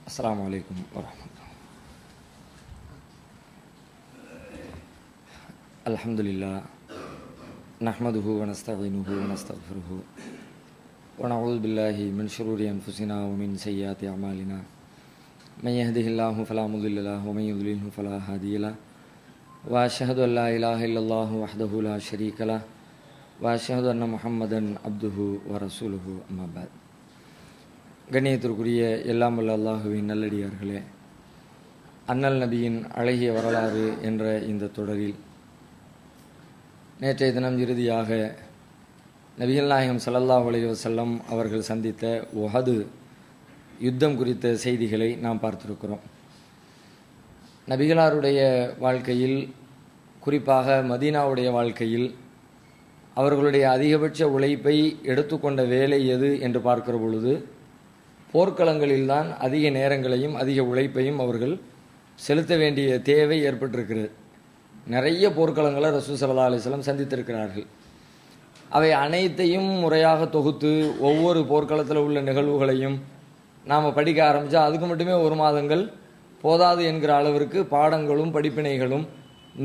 அஸ்ஸலாமு அலைக்கும் வரஹ்மத்துல்லாஹ். அல்ஹம்துலில்லாஹ் நஹ்மதுஹு வ நஸ்தஈனுஹு வ நஸ்தக்ஃபிருஹு வ நஊது பில்லாஹி மின் ஷுரூரி அன்ஃபுஸினா வ மின் ஸய்யிஆத்தி அமாலினா மன் யஹ்திஹில்லாஹு ஃபலா முضில்ல லஹு வ மன் யுض்லில்ஹு ஃபலா ஹாதிய லஹு வ அஷ்ஹது அல்லா இலாஹா இல்லல்லாஹு வஹ்தஹு லா ஷரீக லஹு வ அஷ்ஹது அன்ன முஹம்மதன் அப்துஹு வ ரசூலுஹு அம்மா பஅத். கண்ணியத்திற்குரிய எல்லாம் வல்ல அல்லாஹுவின் நல்லடியார்களே, அண்ணல் நபியின் அழகிய வரலாறு என்ற இந்த தொடரில் நேற்றைய தினம் இறுதியாக நபிகள் நாயகம் ஸல்லல்லாஹு அலைஹி வஸல்லம் அவர்கள் சந்தித்த உஹது யுத்தம் குறித்த செய்திகளை நாம் பார்த்திருக்கிறோம். நபிகளாருடைய வாழ்க்கையில், குறிப்பாக மதீனாவுடைய வாழ்க்கையில் அவர்களுடைய அதிகபட்ச உழைப்பை எடுத்துக்கொண்ட வேலை எது என்று பார்க்கிற பொழுது போர்க்களங்களில்தான் அதிக நேரங்களையும் அதிக உழைப்பையும் அவர்கள் செலுத்த வேண்டிய தேவை ஏற்பட்டிருக்கிறது. நிறைய போர்க்களங்களை ரசூல் ஸல்லல்லாஹு அலைஹி வஸல்லம் சந்தித்திருக்கிறார்கள். அவை அனைத்தையும் முறையாக தொகுத்து ஒவ்வொரு போர்க்களத்தில் உள்ள நிகழ்வுகளையும் நாம் படிக்க ஆரம்பித்தா அதுக்கு மட்டுமே 1 மாதங்கள் போதாது என்கிற அளவிற்கு பாடங்களும் படிப்பினைகளும்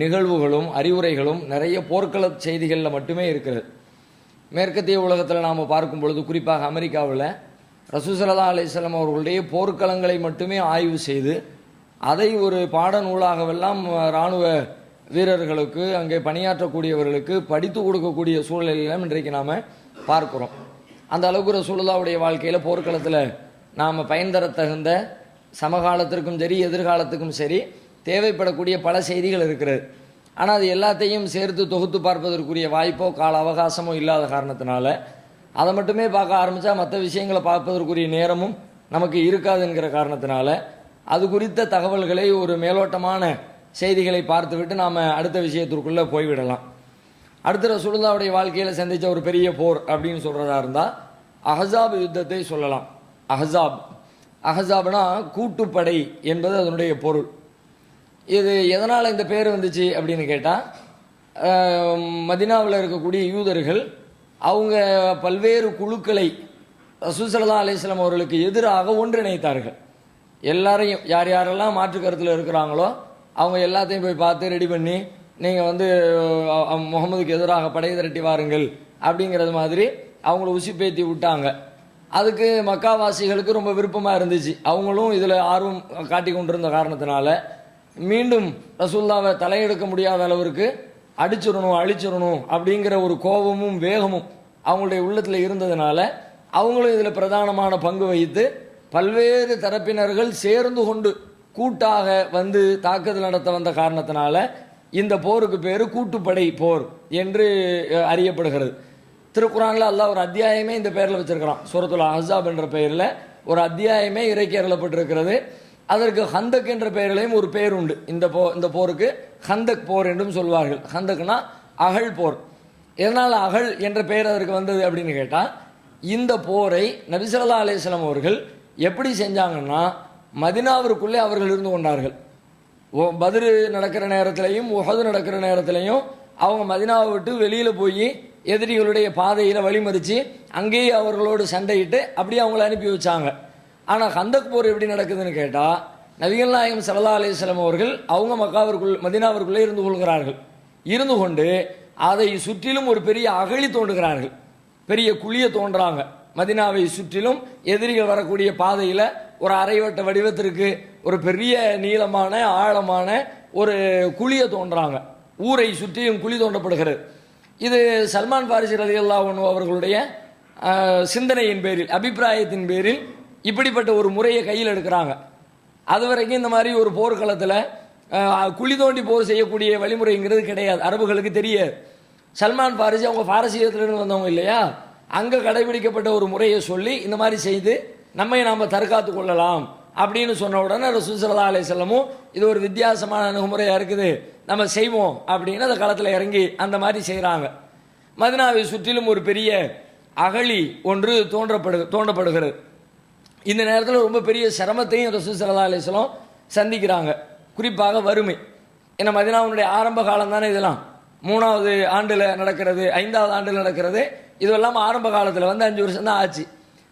நிகழ்வுகளும் அறிவுரைகளும் நிறைய போர்க்கள செய்திகளில் மட்டுமே இருக்கிறது. மேற்கத்திய உலகத்தில் நாம் பார்க்கும் பொழுது, குறிப்பாக அமெரிக்காவில் ரசூல் ஸல்லல்லாஹு அலைஹி வஸல்லம் அவர்களுடைய போர்க்களங்களை மட்டுமே ஆய்வு செய்து அதை ஒரு பாட நூலாகவெல்லாம் இராணுவ வீரர்களுக்கு, அங்கே பணியாற்றக்கூடியவர்களுக்கு படித்து கொடுக்கக்கூடிய சூழ்நிலையிலும் இன்றைக்கு நாம் பார்க்கிறோம். அந்த அளவுக்கு ரசூலுல்லாஹ்வுடைய வாழ்க்கையில் போர்க்களத்தில் நாம் பயன் தர தகுந்த சமகாலத்திற்கும் சரி எதிர்காலத்துக்கும் சரி தேவைப்படக்கூடிய பல செய்திகள் இருக்கிறது. ஆனால் அது எல்லாத்தையும் சேர்த்து தொகுத்து பார்ப்பதற்குரிய வாய்ப்போ கால அவகாசமோ இல்லாத காரணத்தினால அதை மட்டுமே பார்க்க ஆரம்பித்தா மற்ற விஷயங்களை பார்ப்பதற்குரிய நேரமும் நமக்கு இருக்காது என்கிற காரணத்தினால அது குறித்த தகவல்களை, ஒரு மேலோட்டமான செய்திகளை பார்த்துவிட்டு நாம் அடுத்த விஷயத்திற்குள்ளே போய்விடலாம். அடுத்த ரசூலுல்லாஹ்வுடைய வாழ்க்கையில் சந்தித்த ஒரு பெரிய போர் அப்படின்னு சொல்கிறதா இருந்தால் அஹ்ஸாப் யுத்தத்தை சொல்லலாம். அஹ்ஸாப்னா கூட்டுப்படை என்பது அதனுடைய பொருள். இது எதனால் இந்த பேர் வந்துச்சு அப்படின்னு கேட்டால், மதீனாவில் இருக்கக்கூடிய யூதர்கள் அவங்க பல்வேறு குழுக்களை ரசூல் ஸல்லல்லாஹு அலைஹி வஸல்லம் அவர்களுக்கு எதிராக ஒன்றிணைத்தார்கள். எல்லாரையும், யார் யாரெல்லாம் மாற்று கருத்தில் இருக்கிறாங்களோ அவங்க எல்லாத்தையும் போய் பார்த்து ரெடி பண்ணி, நீங்கள் முகமதுக்கு எதிராக படை திரட்டி வாருங்கள் அப்படிங்கிறது மாதிரி அவங்கள உசிப்பேத்தி விட்டாங்க. அதுக்கு மக்காவாசிகளுக்கு ரொம்ப விருப்பமாக இருந்துச்சு. அவங்களும் இதில் ஆர்வம் காட்டி கொண்டிருந்த காரணத்தினால மீண்டும் ரசூலுல்லாவை தலையெடுக்க முடியாத அளவிற்கு அழிச்சிடணும் அப்படிங்கிற ஒரு கோபமும் வேகமும் அவங்களுடைய உள்ளத்தில் இருந்ததுனால அவங்களும் இதில் பிரதானமான பங்கு வகித்து பல்வேறு தரப்பினர்கள் சேர்ந்து கொண்டு கூட்டாக வந்து தாக்குதல் நடத்த வந்த காரணத்தினால இந்த போருக்கு பேர் கூட்டுப்படை போர் என்று அறியப்படுகிறது. திருக்குர்ஆனில் அல்லாஹ் ஒரு அத்தியாயமே இந்த பெயரில் வச்சிருக்கிறான். சூரத்துல் அஹ்ஸாப் என்ற பெயரில் ஒரு அத்தியாயமே இறக்கி அருளப்பட்டிருக்கிறது. அதற்கு ஹந்தக் என்ற பெயரிலையும் ஒரு பெயர் உண்டு. இந்த போருக்கு ஹந்தக் போர் என்றும் சொல்வார்கள். ஹந்தக்னா அகழ் போர். எதனால் அகழ் என்ற பெயர் அதற்கு வந்தது அப்படின்னு கேட்டால், இந்த போரை நபி ஸல்லல்லாஹு அலைஹி வஸல்லம் அவர்கள் எப்படி செஞ்சாங்கன்னா, மதீனாவிற்குள்ளே அவர்கள் இருந்து கொண்டார்கள். பத்ர் நடக்கிற நேரத்திலையும் உஹது நடக்கிற நேரத்திலையும் அவங்க மதீனாவை விட்டு வெளியில் போய் எதிரிகளுடைய பாதையில் வழிமறித்து அங்கேயே அவர்களோடு சண்டையிட்டு அப்படியே அவங்கள அனுப்பி வச்சாங்க. ஆனால் ஹந்தக் போர் எப்படி நடக்குதுன்னு கேட்டால், நபிகள் நாயகம் ஸல்லல்லாஹு அலைஹி வஸல்லம் அவர்கள் அவங்க மதீனாவிற்குள்ளே இருந்து கொள்கிறார்கள். இருந்து கொண்டு அதை சுற்றிலும் ஒரு பெரிய அகழி தோண்டுகிறார்கள். பெரிய குழியை தோன்றாங்க. மதீனாவை சுற்றிலும் எதிரிகள் வரக்கூடிய பாதையில் ஒரு அரைவட்ட வடிவத்திற்கு ஒரு பெரிய நீளமான ஆழமான ஒரு குழியை தோன்றாங்க. ஊரை சுற்றியும் குழி தோண்டப்படுகிறது. இது சல்மான் ஃபாரிஸி ரலியல்லாஹு அன்ஹு அவர்களுடைய சிந்தனையின் பேரில், அபிப்பிராயத்தின் பேரில் இப்படிப்பட்ட ஒரு முறையை கையில் எடுக்கிறாங்க. அது வரைக்கும் இந்த மாதிரி ஒரு போர்க்களத்தில் குழி தோண்டி போர் செய்யக்கூடிய வழிமுறைங்கிறது கிடையாது, அரபுகளுக்கு தெரியாது. சல்மான் ஃபாரிஸி அவங்க பாரசீகத்திலிருந்து வந்தவங்க இல்லையா, அங்கே கடைபிடிக்கப்பட்ட ஒரு முறையை சொல்லி இந்த மாதிரி செய்து நம்மை நாம் தற்காத்து கொள்ளலாம் அப்படின்னு சொன்ன உடனே ரசூல் ஸல்லல்லாஹு அலைஹி வஸல்லமும் இது ஒரு வித்தியாசமான அணுகுமுறையாக இருக்குது, நம்ம செய்வோம் அப்படின்னு அந்த களத்தில் இறங்கி அந்த மாதிரி செய்கிறாங்க. மதீனாவை சுற்றிலும் ஒரு பெரிய அகழி ஒன்று தோண்டப்படுகிறது. இந்த நேரத்தில் ரொம்ப பெரிய சிரமத்தையும் ரசூல் ஸல்லல்லாஹு அலைஹி வஸல்லம் சந்திக்கிறாங்க. குறிப்பாக வறுமை. ஏன்னா மதீனாவுடைய ஆரம்ப காலம் தானே இதெல்லாம். 3வது ஆண்டில் நடக்கிறது, 5வது ஆண்டில் நடக்கிறது. இதுவெல்லாம் ஆரம்ப காலத்தில் 5 வருஷம் தான் ஆச்சு.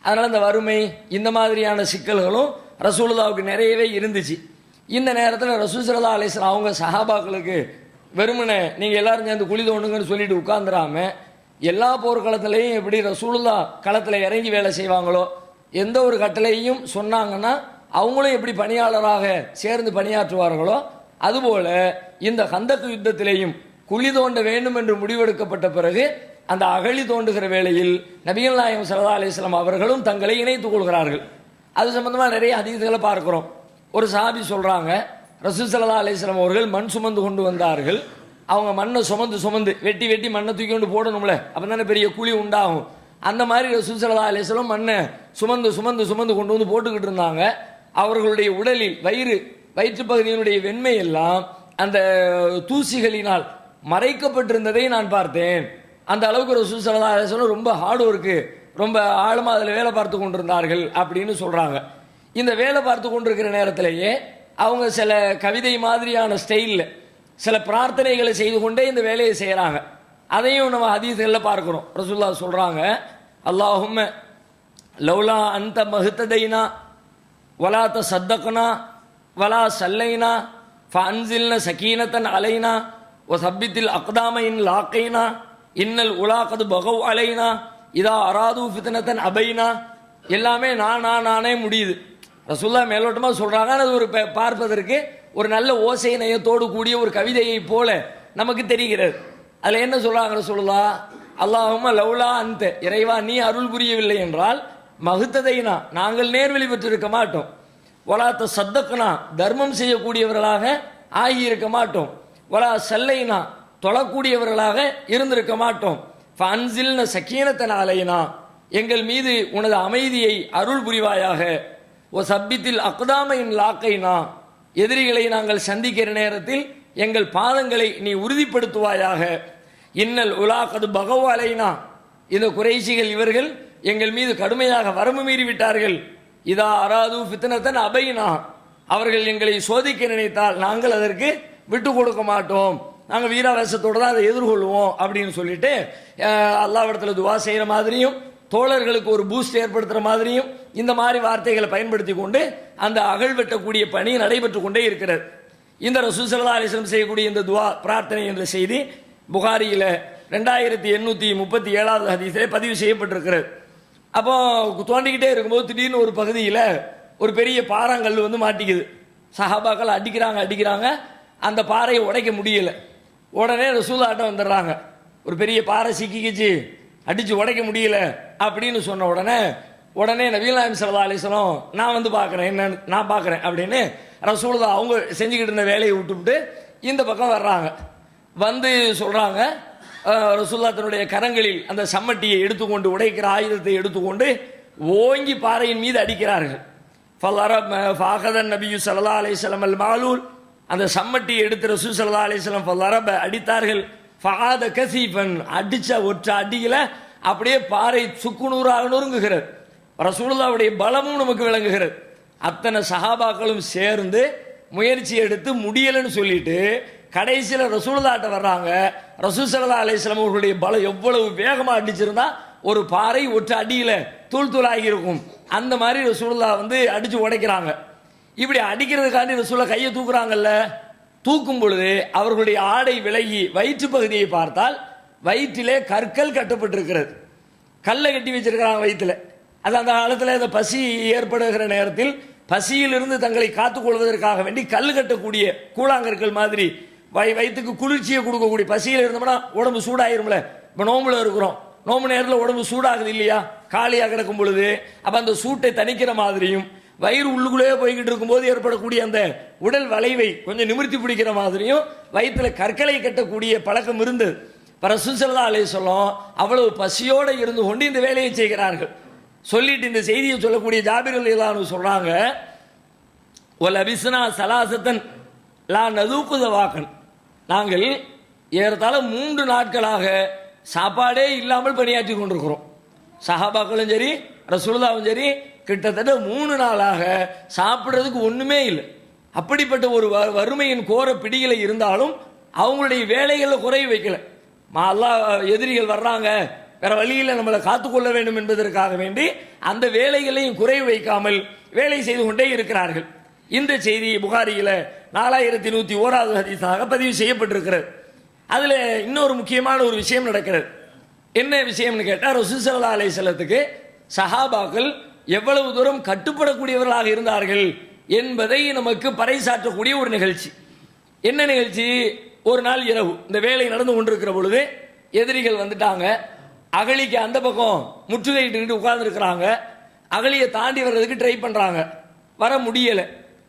அதனால் இந்த வறுமை, இந்த மாதிரியான சிக்கல்களும் ரசூலுல்லாவுக்கு நிறையவே இருந்துச்சு. இந்த நேரத்தில் ரசூல் ஸல்லல்லாஹு அலைஹி வஸல்லம் அவங்க சஹாபாக்களுக்கு வெறுமனே நீங்கள் எல்லாரும் சேர்ந்து குழி தோண்டுங்கன்னு சொல்லிட்டு உட்கார்ந்துடாம எல்லா போர்க்களத்திலையும் எப்படி ரசூலுல்லா களத்தில் இறங்கி வேலை செய்வாங்களோ, எந்த ஒரு கட்டளையும் சொன்னாங்கன்னா அவங்களும் எப்படி பணியாளராக சேர்ந்து பணியாற்றுவார்களோ, அதுபோல இந்த கந்தக்கு யுத்தத்திலேயும் குழி தோண்ட வேண்டும் என்று முடிவெடுக்கப்பட்ட பிறகு அந்த அகழி தோண்டுகிற வேளையில் நபிகள் நாயகம் ஸல்லல்லாஹு அலைஹி வஸல்லம் அவர்களும் தங்களை இணைத்துக் கொள்கிறார்கள். அது சம்பந்தமாக நிறைய ஹதீஸ்களை பார்க்கிறோம். ஒரு சஹாபி சொல்றாங்க, ரசூல் ஸல்லல்லாஹு அலைஹி வஸல்லம் அவர்கள் மண் சுமந்து கொண்டு வந்தார்கள். அவங்க மண்ணை சுமந்து வெட்டி வெட்டி மண்ணை தூக்கி கொண்டு போடணும்ல, அப்போ தானே பெரிய குழி உண்டாகும். அந்த மாதிரி ரசூல் ஸல்லல்லாஹு அலைஹி வஸல்லம் மண்ணை சுமந்து கொண்டு வந்து போட்டுக்கிட்டு இருந்தாங்க. அவர்களுடைய உடலில் வயிற்று பகுதியினுடைய வெண்மை எல்லாம் அந்த தூசிகளினால் மறைக்கப்பட்டிருந்ததை நான் பார்த்தேன். அந்த அளவுக்கு ரசூல் ஸல்லல்லாஹு அலைஹி வஸல்லம் ரொம்ப ஹார்ட் ஒர்க்கு, ரொம்ப ஆழமாக அதில் வேலை பார்த்து கொண்டிருந்தார்கள் அப்படின்னு சொல்றாங்க. இந்த வேலை பார்த்து கொண்டிருக்கிற நேரத்திலேயே அவங்க சில கவிதை மாதிரியான ஸ்டைலில் சில பிரார்த்தனைகளை செய்து கொண்டே இந்த வேலையை செய்கிறாங்க. அதையும் நம்ம ஹதீஸ்களில் பார்க்கிறோம். ரசூலுல்லாஹ் சொல்றாங்க, அல்லாஹும்ம லௌலா அந்த மஹ்ததைனா வலா தஸத்தக்னா வலா சல்லைனா ஃபஅன்ஸில்னா சகீனத்தன் அலைனா வஸப்பித்தில் அக்தாம இன் லாக்கைனா இன்னல் உலாகது பகவ் அலைனா இதா அராது ஃபித்னத்தன் அபைனா. எல்லாமே நானே முடியுது. ரசூலுல்லாஹ் மேலோட்டமாக சொல்றாங்க. அது ஒரு பார்ப்பதற்கு ஒரு நல்ல ஓசை நயத்தோடு கூடிய ஒரு கவிதையை போல நமக்கு தெரிகிறது. அதில் என்ன சொல்றாங்க ரசூலுல்லாஹ், அல்லாஹும்ம லௌலா அந்த இறைவா நீ அருள் புரியவில்லை என்றால் மஹ்ததைனா நாங்கள் நேர்வழி பெற்றிருக்க மாட்டோம், வலா தஸத்தக்னா தர்மம் செய்யக்கூடியவர்களாக ஆகியிருக்க மாட்டோம், வலா சல்லைனா தொழக்கூடியவர்களாக இருந்திருக்க மாட்டோம், ஃபஅன்ஸில்ன சக்கீனத்தன் அலைனா எங்கள் மீது உனது அமைதியை அருள் புரிவாயாக, வஸப்பித்தில் அக்தாம இன் லாக்கைனா எதிரிகளை நாங்கள் சந்திக்கிற நேரத்தில் எங்கள் பாதங்களை நீ உறுதிப்படுத்துவாயாக, இன்னல் உலாகது பகவ் அலைனா இந்த குறைஷிகள் இவர்கள் எங்கள் மீது கடுமையாக வரம்பு மீறி விட்டார்கள், இதா அராது ஃபித்னத்தன் அபைனா அவர்கள் எங்களை சோதிக்க நினைத்தால் நாங்கள் அதற்கு விட்டு கொடுக்க மாட்டோம், நாங்கள் வீராவேசத்தோடு தான் அதை எதிர்கொள்வோம் அப்படின்னு சொல்லிட்டு அல்லாஹ்விடத்தில் துவா செய்கிற மாதிரியும் தோழர்களுக்கு ஒரு பூஸ்ட் ஏற்படுத்துகிற மாதிரியும் இந்த மாதிரி வார்த்தைகளை பயன்படுத்தி கொண்டு அந்த அகழ் வெட்டக்கூடிய பணி நடைபெற்று கொண்டே இருக்கிறது. இந்த ரசூல் ஸல்லல்லாஹு அலைஹி வஸல்லம் செய்யக்கூடிய இந்த துவா பிரார்த்தனை என்ற செய்தி புகாரியில் 2837வது ஹதீஸிலே பதிவு செய்யப்பட்டிருக்கிறது. அப்போ தோண்டிக்கிட்டே இருக்கும்போது திடீர்னு ஒரு பகுதியில் ஒரு பெரிய பாறாங்கல் வந்து மாட்டிக்குது. சஹாபாக்கள் அடிக்கிறாங்க, அந்த பாறையை உடைக்க முடியல. உடனே ரசூலுல்லாஹ்ட்ட வந்துடுறாங்க, ஒரு பெரிய பாறை சிக்கிக்கிச்சு அடித்து உடைக்க முடியல அப்படின்னு சொன்ன உடனே நபிகள் நாயகம் ஸல்லல்லாஹு அலைஹி வஸல்லம் நான் வந்து பார்க்குறேன், என்னன்னு நான் பார்க்குறேன் அப்படின்னு ரசூலுல்லாஹ் அவங்க செஞ்சுக்கிட்டு இருந்த வேலையை விட்டுவிட்டு இந்த பக்கம் வர்றாங்க. வந்து சொல்கிறாங்க, ரசூலுல்லாஹ் தன்னுடைய கரங்களில் அந்த சம்மட்டியை எடுத்துக்கொண்டு உடைக்கிற ஆயுதத்தை எடுத்துக்கொண்டு ஓங்கி பாறையின் மீது அடிக்கிறார்கள். ஃபாகதன் நபியு ஸல்லல்லாஹு அலைஹி வஸல்லம் அல் மாலூல் அந்த சம்மட்டியை எடுத்து ரசூல் ஸல்லல்லாஹு அலைஹி வஸல்லம் ஃபலரப அடித்தார்கள். ஃபஆத கசீஃபன் அடிச்ச ஒற்ற அடியில அப்படியே பாறை சுக்குநூறாக நொறுங்குகிறது. ரசூலுல்லாஹ்வுடைய பலமும் நமக்கு விளங்குகிறது. அத்தனை சஹாபாக்களும் சேர்ந்து முயற்சி எடுத்து முடியலன்னு சொல்லிட்டு கடைசியில் ரசூலுல்லாஹ்ட்ட வர்றாங்க. ரசூல் ஸல்லல்லாஹு அலைஹி வஸல்லம் அவர்களுடைய பலம் எவ்வளவு வேகமாக அடிச்சிருந்தா ஒரு பாறை ஒற்ற அடியில தூளாகி இருக்கும். அந்த மாதிரி ரசூலுல்லாஹ் வந்து அடிச்சு உடைக்கிறாங்க. இப்படி அடிக்கிறதுக்காண்டி ரசூலுல்லாஹ் கையை தூக்குறாங்கல்ல, தூக்கும் பொழுது அவர்களுடைய ஆடை விலகி வயிற்று பகுதியை பார்த்தால் வயிற்றிலே கற்கள் கட்டப்பட்டிருக்கிறது. கல்லை கட்டி வச்சிருக்கிறாங்க வயிற்றில். அது அந்த காலத்தில் இந்த பசி ஏற்படுகிற நேரத்தில் பசியிலிருந்து தங்களை காத்துக்கொள்வதற்காக வேண்டி கல் கட்டக்கூடிய கூழாங்கற்கள் மாதிரி வயிற்றுக்கு குளிர்ச்சியை கொடுக்கக்கூடிய, பசியில் இருந்தோம்னா உடம்பு சூடாயிரும்ல, இப்போ நோம்புல இருக்கிறோம், நோம்பு நேரத்தில் உடம்பு சூடாகுது இல்லையா, காலியாக கிடக்கும் பொழுது அப்போ அந்த சூட்டை தணிக்கிற மாதிரியும் வயிறு உள்ளுக்குள்ளேயே போய்கிட்டு இருக்கும்போது ஏற்படக்கூடிய அந்த உடல் வளைவை கொஞ்சம் நிமிர்த்தி பிடிக்கிற மாதிரியும் வயிற்றில் கற்களை கட்டக்கூடிய பழக்கம் இருந்தது. ரசூல் ஸல்லல்லாஹு அலைஹி வஸல்லம் அவ்வளவு பசியோடு இருந்து கொண்டு இந்த வேலையை செய்கிறார்கள். சொல்லிட்டு இந்த செய்தியை சொல்லக்கூடிய ஜாபிர் ரலியல்லாஹு அன்ஹு சொல்றாங்க, ஒல் அபிஸ்னா சலாசத்தன் லா நதூகுத வாக்கன் நாங்கள் ஏறத்தாழ 3 நாட்களாக சாப்பாடே இல்லாமல் பணியாற்றி கொண்டிருக்கிறோம். சஹாபாக்களும் சரி ரசூலுல்லாஹும் சரி கிட்டத்தட்ட 3 நாளாக சாப்பிட்றதுக்கு ஒன்றுமே இல்லை. அப்படிப்பட்ட ஒரு வறுமையின் கோர பிடிகளை இருந்தாலும் அவங்களுடைய வேலைகளில் குறை வைக்கல. அல்லாஹ் எதிரிகள் வர்றாங்க, வேற வழியில் நம்மளை காத்துக்கொள்ள வேண்டும் என்பதற்காக வேண்டி அந்த வேலைகளையும் குறை வைக்காமல் வேலை செய்து கொண்டே இருக்கிறார்கள். இந்த செய்தி புகாரியில் 4101வது ஹதீஸாக பதிவு செய்யப்பட்டிருக்கிறது. அதில் இன்னொரு முக்கியமான ஒரு விஷயம் நடக்கிறது. என்ன விஷயம்னு கேட்டால், ரசூல் ஸல்லல்லாஹு அலைஹி வஸல்லத்துக்கு சஹாபாக்கள் எவ்வளவு தூரம் கட்டுப்படக்கூடியவர்களாக இருந்தார்கள் என்பதை நமக்கு பறைசாற்றக்கூடிய ஒரு நிகழ்ச்சி. என்ன நிகழ்ச்சி? ஒரு நாள் இரவு இந்த வேலை நடந்து கொண்டிருக்கிற பொழுது எதிரிகள் வந்துட்டாங்க. அகழிக்கு அந்த பக்கம் முற்றுகையிட்டு உட்கார்ந்துருக்கிறாங்க. அகழியை தாண்டி வர்றதுக்கு ட்ரை பண்ணுறாங்க, வர முடியலை.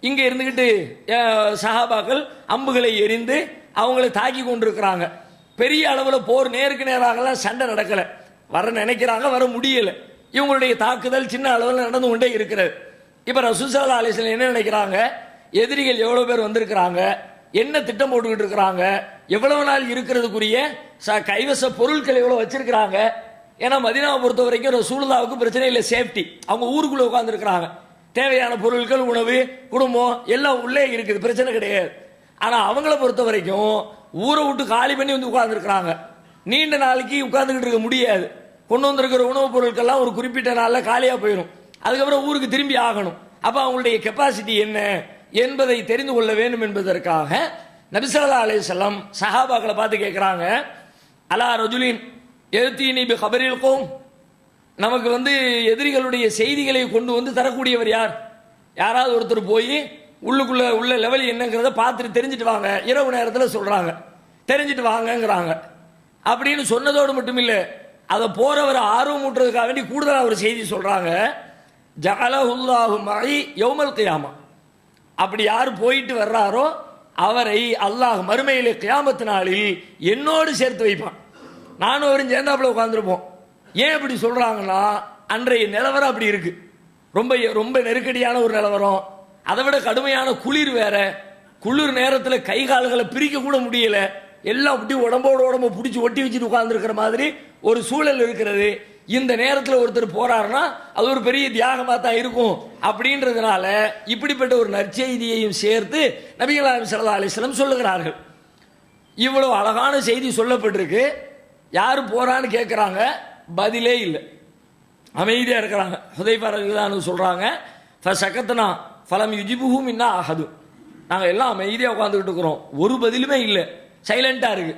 இங்கே இருந்துக்கிட்டு சஹாபாக்கள் அம்புகளை எரிந்து அவங்களை தாக்கி கொண்டிருக்கிறாங்க. பெரிய அளவில் போர் நேருக்கு நேராகலாம் சண்டை நடக்கலை. வர நினைக்கிறாங்க, வர முடியலை. இவங்களுடைய தாக்குதல் சின்ன அளவில் நடந்து கொண்டே இருக்கிறது. இப்போ ரசூல் ஸல்லல்லாஹு அலைஹி வஸல்லம் என்ன நினைக்கிறாங்க? எதிரிகள் எவ்வளோ பேர் வந்திருக்கிறாங்க, என்ன திட்டம் போட்டுக்கிட்டு இருக்கிறாங்க, எவ்வளவு நாள் இருக்கிறதுக்குரிய கைவச பொருட்கள் எவ்வளோ வச்சிருக்கிறாங்க. ஏன்னா மதீனாவை பொறுத்த வரைக்கும் ரசூலுல்லாஹ்வுக்கு பிரச்சனை இல்லை, சேஃப்டி. அவங்க ஊருக்குள்ளே உட்காந்துருக்கிறாங்க, தேவையான பொருட்கள், உணவு, குடும்பம் எல்லாம் உள்ளே இருக்குது, பிரச்சனை கிடையாது. ஆனால் அவங்கள பொறுத்த வரைக்கும் ஊரை விட்டு காலி பண்ணி வந்து உட்கார்ந்துருக்கிறாங்க. நீண்ட நாளைக்கு உட்கார்ந்துக்கிட்டு இருக்க முடியாது. கொண்டு வந்திருக்கிற உணவுப் பொருட்கள்லாம் ஒரு குறிப்பிட்ட நாளில் காலியாக போயிடும். அதுக்கப்புறம் ஊருக்கு திரும்பி ஆகணும். அப்போ அவங்களுடைய கெப்பாசிட்டி என்ன என்பதை தெரிந்து கொள்ள வேண்டும் என்பதற்காக நபி ஸல்லல்லாஹு அலைஹி வஸல்லம் சஹாபாக்களை பார்த்து கேட்குறாங்க, அலா ரஜுலின் எத்தீனி பி கபரில் கௌம், நமக்கு எதிரிகளுடைய செய்திகளை கொண்டு வந்து தரக்கூடியவர் யார்? யாராவது ஒருத்தர் போய் உள்ளுக்குள்ள உள்ள லெவல் என்னங்கிறத பார்த்துட்டு தெரிஞ்சுட்டு வாங்க. இரவு நேரத்தில் சொல்றாங்க, தெரிஞ்சுட்டு வாங்கங்கிறாங்க. அப்படின்னு சொன்னதோடு மட்டும் இல்லை, அதை போறவரை ஆர்வம் ஊட்டுறதுக்காக வேண்டி கூடுதலாக ஒரு செய்தி சொல்றாங்க, ஜஅலஹுல்லாஹு மஇ யௌமல் கியாமா. அப்படி யார் போயிட்டு வர்றாரோ அவரை அல்லாஹ் மறுமையிலே கியாமத்து நாளில் என்னோடு சேர்த்து வைப்பான். நானும் அவரும் சேர்ந்தாப்புல உட்கார்ந்துருப்போம். ஏன் அப்படி சொல்றாங்கன்னா, அன்றைய நிலவரம் அப்படி இருக்கு. ரொம்ப ரொம்ப நெருக்கடியான ஒரு நிலவரம். அதை விட கடுமையான குளிர் வேற. குளிர் நேரத்தில் கை கால்களை பிரிக்க கூட முடியல. எல்லாம் அப்படி உடம்போட உடம்பு பிடிச்சி ஒட்டி வச்சுட்டு உட்கார்ந்துருக்கிற மாதிரி ஒரு சூழல் இருக்கிறது. இந்த நேரத்தில் ஒருத்தர் போறாருன்னா அது ஒரு பெரிய தியாகமாக தான் இருக்கும். அப்படின்றதுனால இப்படிப்பட்ட ஒரு நற்செய்தியையும் சேர்த்து நபிகள் நாயகம் ஸல்லல்லாஹு அலைஹி வஸல்லம் சொல்லுகிறார்கள். இவ்வளவு அழகான செய்தி சொல்லப்பட்டிருக்கு. யாரு போறான்னு கேட்குறாங்க, பதிலே இல்லை, அமைதியாக இருக்கிறாங்க. ஹுதைஃபா ரலியல்லாஹு அன்ஹு சொல்றாங்க, ஃபஸகத்னா ஃபலம் யுஜிபுஹு மின்னா அஹது. நாங்கள் எல்லாம் அமைதியாக உட்காந்துக்கிட்டு இருக்கிறோம், ஒரு பதிலுமே இல்லை, சைலண்டாக இருக்கு.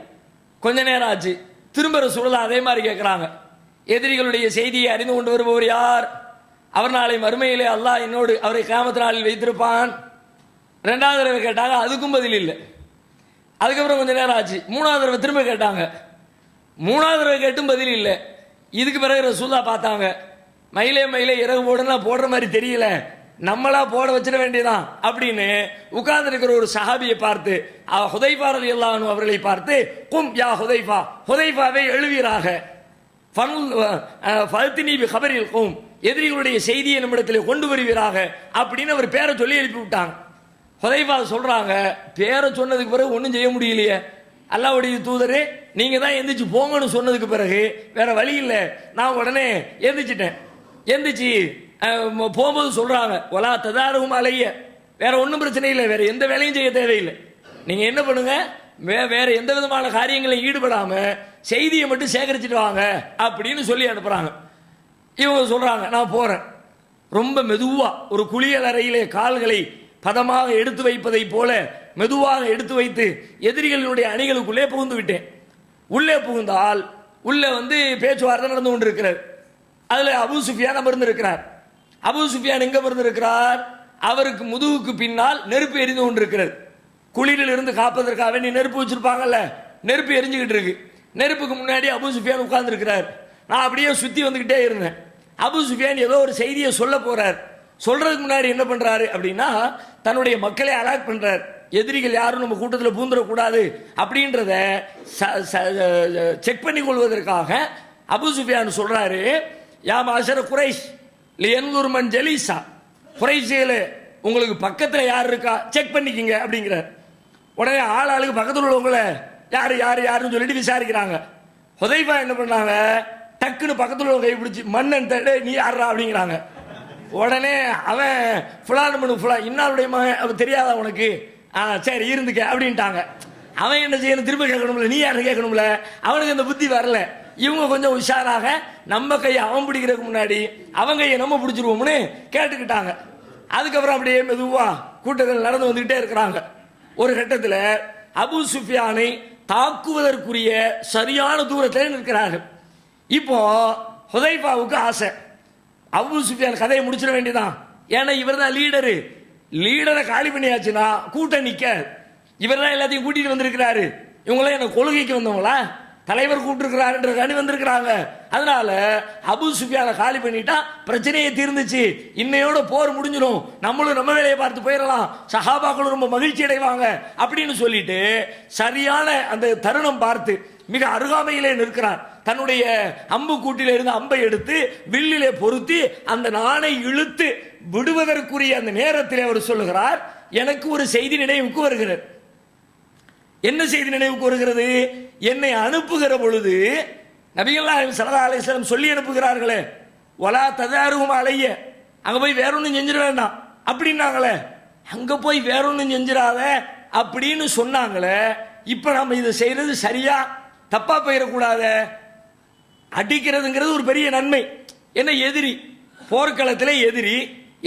கொஞ்ச நேரம் ஆச்சு, திரும்ப ரசூலுல்லாஹ் அதே மாதிரி கேட்குறாங்க, எதிரிகளுடைய செய்தியை அறிந்து கொண்டு வருபவர் யார்? அவர் நாளை மறுமையிலே அல்லாஹ் என்னோடு அவரை கியாமத் நாளில் வைத்திருப்பான். ரெண்டாவது தடவை கேட்டாங்க, அதுக்கும் பதில் இல்லை. அதுக்கப்புறம் கொஞ்ச நேரம் ஆச்சு, மூணாவது தடவை திரும்ப கேட்டாங்க, மூணாவது தடவை கேட்டும் பதில் இல்லை. இதுக்கு பிறகு ரசூலுல்லாஹ் பார்த்தாங்க, மயிலே மயிலே இறகு போடுனா போடுற மாதிரி தெரியல, நம்மளா போட வச்சிட வேண்டியதான் அப்படின்னு உட்கார்ந்து இருக்கிற ஒரு சஹாபியை பார்த்து, ஹுதைஃபா ரலியல்லாஹு அன்ஹு அவர்களை பார்த்து, கும் யா ஹுதைஃபா, ஹுதைஃபாவை எழுவீராக, கபரில் கும், எதிரிகளுடைய செய்தியை நம்மிடத்தில் கொண்டு வருவீராக அப்படின்னு அவர் பேரை சொல்லி எழுப்பி விட்டாங்க. ஹுதைஃபா சொல்றாங்க, பேரை சொன்னதுக்கு பிறகு ஒன்றும் செய்ய முடியலையே, அல்லாஹ்வுடைய தூதரே நீங்க தான் எந்திரிச்சு போங்கன்னு சொன்னதுக்கு பிறகு வேற வழி இல்லை, நான் உடனே எந்திரிச்சிட்டேன். எந்திரிச்சு போகும்போது சொல்றாங்க, ஒலா ததாரும் அலைய, வேற ஒன்றும் பிரச்சனை இல்லை, வேற எந்த வேலையும் செய்ய தேவையில்லை, நீங்க என்ன பண்ணுங்க, வேற எந்த விதமான காரியங்களையும் ஈடுபடாம செய்தியை மட்டும் சேகரிச்சுட்டு வாங்க அப்படின்னு சொல்லி அனுப்புறாங்க. இவங்க சொல்றாங்க, நான் போறேன். ரொம்ப மெதுவா ஒரு குளியல் அறையிலே கால்களை பதமாக எடுத்து வைப்பதை போல மெதுவாக எடுத்து வைத்து எதிரிகளுடைய அணிகளுக்குள்ளே புகுந்து விட்டேன். உள்ளே புகுந்தால் உள்ள பேச்சுவார்த்தை நடந்து கொண்டிருக்கிறது. அதுல அபூ சுஃபியான் அமர்ந்து இருக்கிறார். அபூ சுஃபியான் எங்க அமர்ந்து இருக்கிறார்? அவருக்கு முதுகுக்கு பின்னால் நெருப்பு எரிந்து கொண்டிருக்கிறது. குளிரில் இருந்து காப்பதற்காக வேண்டி நெருப்பு வச்சிருப்பாங்கல்ல, நெருப்பு எரிஞ்சுக்கிட்டு இருக்கு. நெருப்புக்கு முன்னாடி அபூ சுஃபியான் உட்கார்ந்து இருக்கிறார். நான் அப்படியே சுத்தி வந்துகிட்டே இருந்தேன். அபூ சுஃபியான் ஏதோ ஒரு செய்தியை சொல்ல போறார். சொல்றதுக்கு முன்னாடி என்ன பண்றாரு அப்படின்னா, தன்னுடைய மக்களை அலாக் பண்றார். எதிரிகள் யாரும் நம்ம கூட்டத்தில் பூந்துடக்கூடாது அப்படின்றத செக் பண்ணி கொள்வதற்காக அபூ சுஃபியான் சொல்றாரு, யா மாஷர குரைஷ் லியன்துர் மன் ஜலீஸா, குரைஷிகளே உங்களுக்கு பக்கத்தில் யார் இருக்கா செக் பண்ணிக்கிங்க அப்படிங்கிறார். உடனே ஆளுக்கு பக்கத்தில் உள்ளவங்கள யார் யார் யாருன்னு சொல்லிட்டு விசாரிக்கிறாங்க. ஹுதைஃபா என்ன பண்ணாங்க, டக்குன்னு பக்கத்தில் உள்ள கைப்பிடிச்சு மன்னன் தடை நீ யாரா அப்படிங்கிறாங்க. உடனே அவன் ஃபுலான் பண்ணு ஃபுலா இன்னாருடைய மகன், அவன் தெரியாதா உனக்கு, சரி இருந்துக்க அப்படின்ட்டாங்க. அவன் என்ன செய்யணும், திரும்ப கேட்கணும்ல, நீ யாருன்னு கேட்கணும்ல, அவனுக்கு அந்த புத்தி வரல. இவங்க கொஞ்சம் உஷாராக நம்ம கையை அவன் பிடிக்கிறதுக்கு முன்னாடி அவன் கையை நம்ம பிடிச்சிருவோம்னு கேட்டுக்கிட்டாங்க. அதுக்கப்புறம் அப்படியே மெதுவா கூட்டங்கள் நடந்து வந்துகிட்டே இருக்கிறாங்க. ஒரு கட்டத்தில் அபு சுஃபியானை தாக்குவதற்குரிய சரியான தூரத்தில் நிற்கிறார்கள். இப்போ ஹுதைஃபாவுக்கு ஆசை, அபு சுஃபியான் கதையை முடிச்சிட வேண்டியதான். ஏன்னா இவர் தான் லீடரை காலி பண்ணியாச்சுன்னா கூட்டம் நிக்க, இவர் தான் எல்லாத்தையும் கூட்டிட்டு வந்திருக்கிறாரு. இவங்களாம் என்ன கொள்கைக்கு வந்தவங்களா, தலைவர் கூப்பிட்டுருக்கிறாருன்றக்காண்டி வந்திருக்கிறாங்க. அதனால அபு சுஃபியானை காலி பண்ணிட்டா பிரச்சனையே தீர்ந்துச்சு, இன்னையோட போர் முடிஞ்சிடும், நம்மளும் நம்ம வேலையை பார்த்து போயிடலாம், சஹாபாக்களும் ரொம்ப மகிழ்ச்சி அடைவாங்க அப்படின்னு சொல்லிட்டு சரியான அந்த தருணம் பார்த்து மிக அருகாமையிலே நிற்கிறார். தன்னுடைய அம்பு கூட்டில இருந்து அம்பை எடுத்து வில்லிலே பொருத்தி அந்த நாணை இழுத்து விடுவதற்குரிய அந்த நேரத்தில் அவர் சொல்லுகிறார், எனக்கு ஒரு செய்தி நினைவுக்கு வருகிறது. என்ன செய்தி நினைவுக்கு வருகிறது? என்னை அனுப்புகிற பொழுது நபிகள் நாயகம் ஸல்லல்லாஹு அலைஹி வஸல்லம் சொல்லி அனுப்புகிறார்களே, வலா ததாருஹும் அலைய, அங்க போய் வேற ஒன்றும் செஞ்சிட வேண்டாம் அப்படின்னாங்களே, அங்க போய் வேற ஒன்றும் செஞ்சிடாத அப்படின்னு சொன்னாங்களே. இப்ப நம்ம இதை செய்யறது சரியா தப்பா போயிடக்கூடாது. அடிக்கிறதுங்கிறது ஒரு பெரிய நன்மை. என்ன, எதிரி போர்க்களத்தில்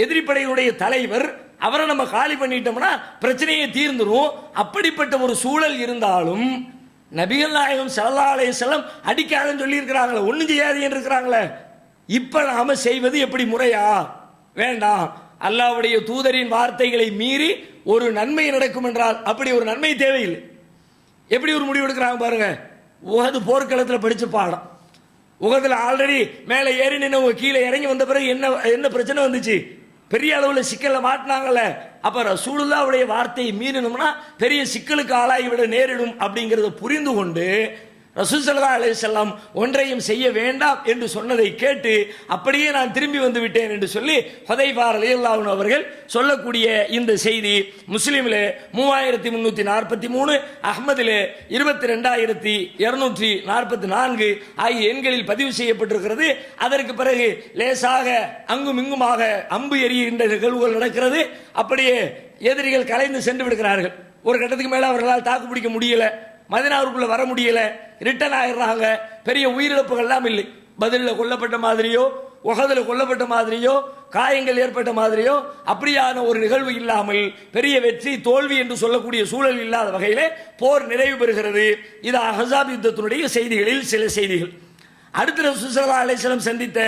எதிரி படையினுடைய தலைவர், அவரை நம்ம காலி பண்ணிட்டோம்னா பிரச்சனையை தீர்ந்துரும். அப்படிப்பட்ட ஒரு சூழல் இருந்தாலும் நபிகள் நாயகம் ஸல்லல்லாஹு அலைஹி வஸல்லம் அடிக்காதன்னு சொல்லி இருக்கிறாங்களே, ஒன்றும் செய்யாதீன்னு இருக்கிறாங்களே, இப்ப நாம செய்வது எப்படி முறையா? வேண்டாம். அல்லாஹ்வுடைய தூதரின் வார்த்தைகளை மீறி ஒரு நன்மை நடக்கும் என்றால் அப்படி ஒரு நன்மை தேவையில்லை. எப்படி ஒரு முடிவு எடுக்கிறாங்க பாருங்க. உஹது போர்க்களத்தில் படிச்ச பாடம். உஹதுல ஆல்ரெடி மேலே ஏறி நின்று கீழே இறங்கி வந்த பிறகு என்ன பிரச்சனை வந்துச்சு? பெரிய அளவில் சிக்கல்ல மாட்டினாங்கல்ல. அப்ப ரசூலுல்லாஹ்வுடைய வார்த்தையை மீறினோம்னா பெரிய சிக்கலுக்கு ஆளாகிவிட நேரிடும் அப்படிங்கிறத புரிந்து கொண்டு ரசூல் ஸல்லல்லாஹு அலைஹி வஸல்லம் ஒன்றையும் செய்ய வேண்டாம் என்று சொன்னதை கேட்டு அப்படியே நான் திரும்பி வந்து விட்டேன் என்று சொல்லி ஹுதைஃபா ரலியல்லாஹு அன்ஹு அவர்கள் சொல்லக்கூடிய இந்த செய்தி முஸ்லிமிலே 3343, அஹ்மதிலே 22244 ஆகிய எண்களில் பதிவு செய்யப்பட்டிருக்கிறது. அதற்கு பிறகு லேசாக அங்கும் இங்குமாக அம்பு எறிகின்ற நிகழ்வுகள் நடக்கிறது. அப்படியே எதிரிகள் கலைந்து சென்று விடுகிறார்கள். ஒரு கட்டத்துக்கு மேல அவர்களால் தாக்கு பிடிக்க முடியல, மதீனாவுக்குள்ள வர முடியல, ரிட்டர்ன் ஆயிடுறாங்க. பெரிய உயிரிழப்புகள் எல்லாம் இல்லை. பதிலில் கொல்லப்பட்ட மாதிரியோ உஹதுல கொல்லப்பட்ட மாதிரியோ காயங்கள் ஏற்பட்ட மாதிரியோ அப்படியான ஒரு நிகழ்வு இல்லாமல் பெரிய வெற்றி தோல்வி என்று சொல்லக்கூடிய சூழல் இல்லாத வகையிலே போர் நிறைவு பெறுகிறது. இது அஹ்ஸாப் யுத்தத்தினுடைய செய்திகளில் சில செய்திகள். அடுத்த ரசூல் ஸல்லல்லாஹு அலைஹி வஸல்லம் சந்தித்த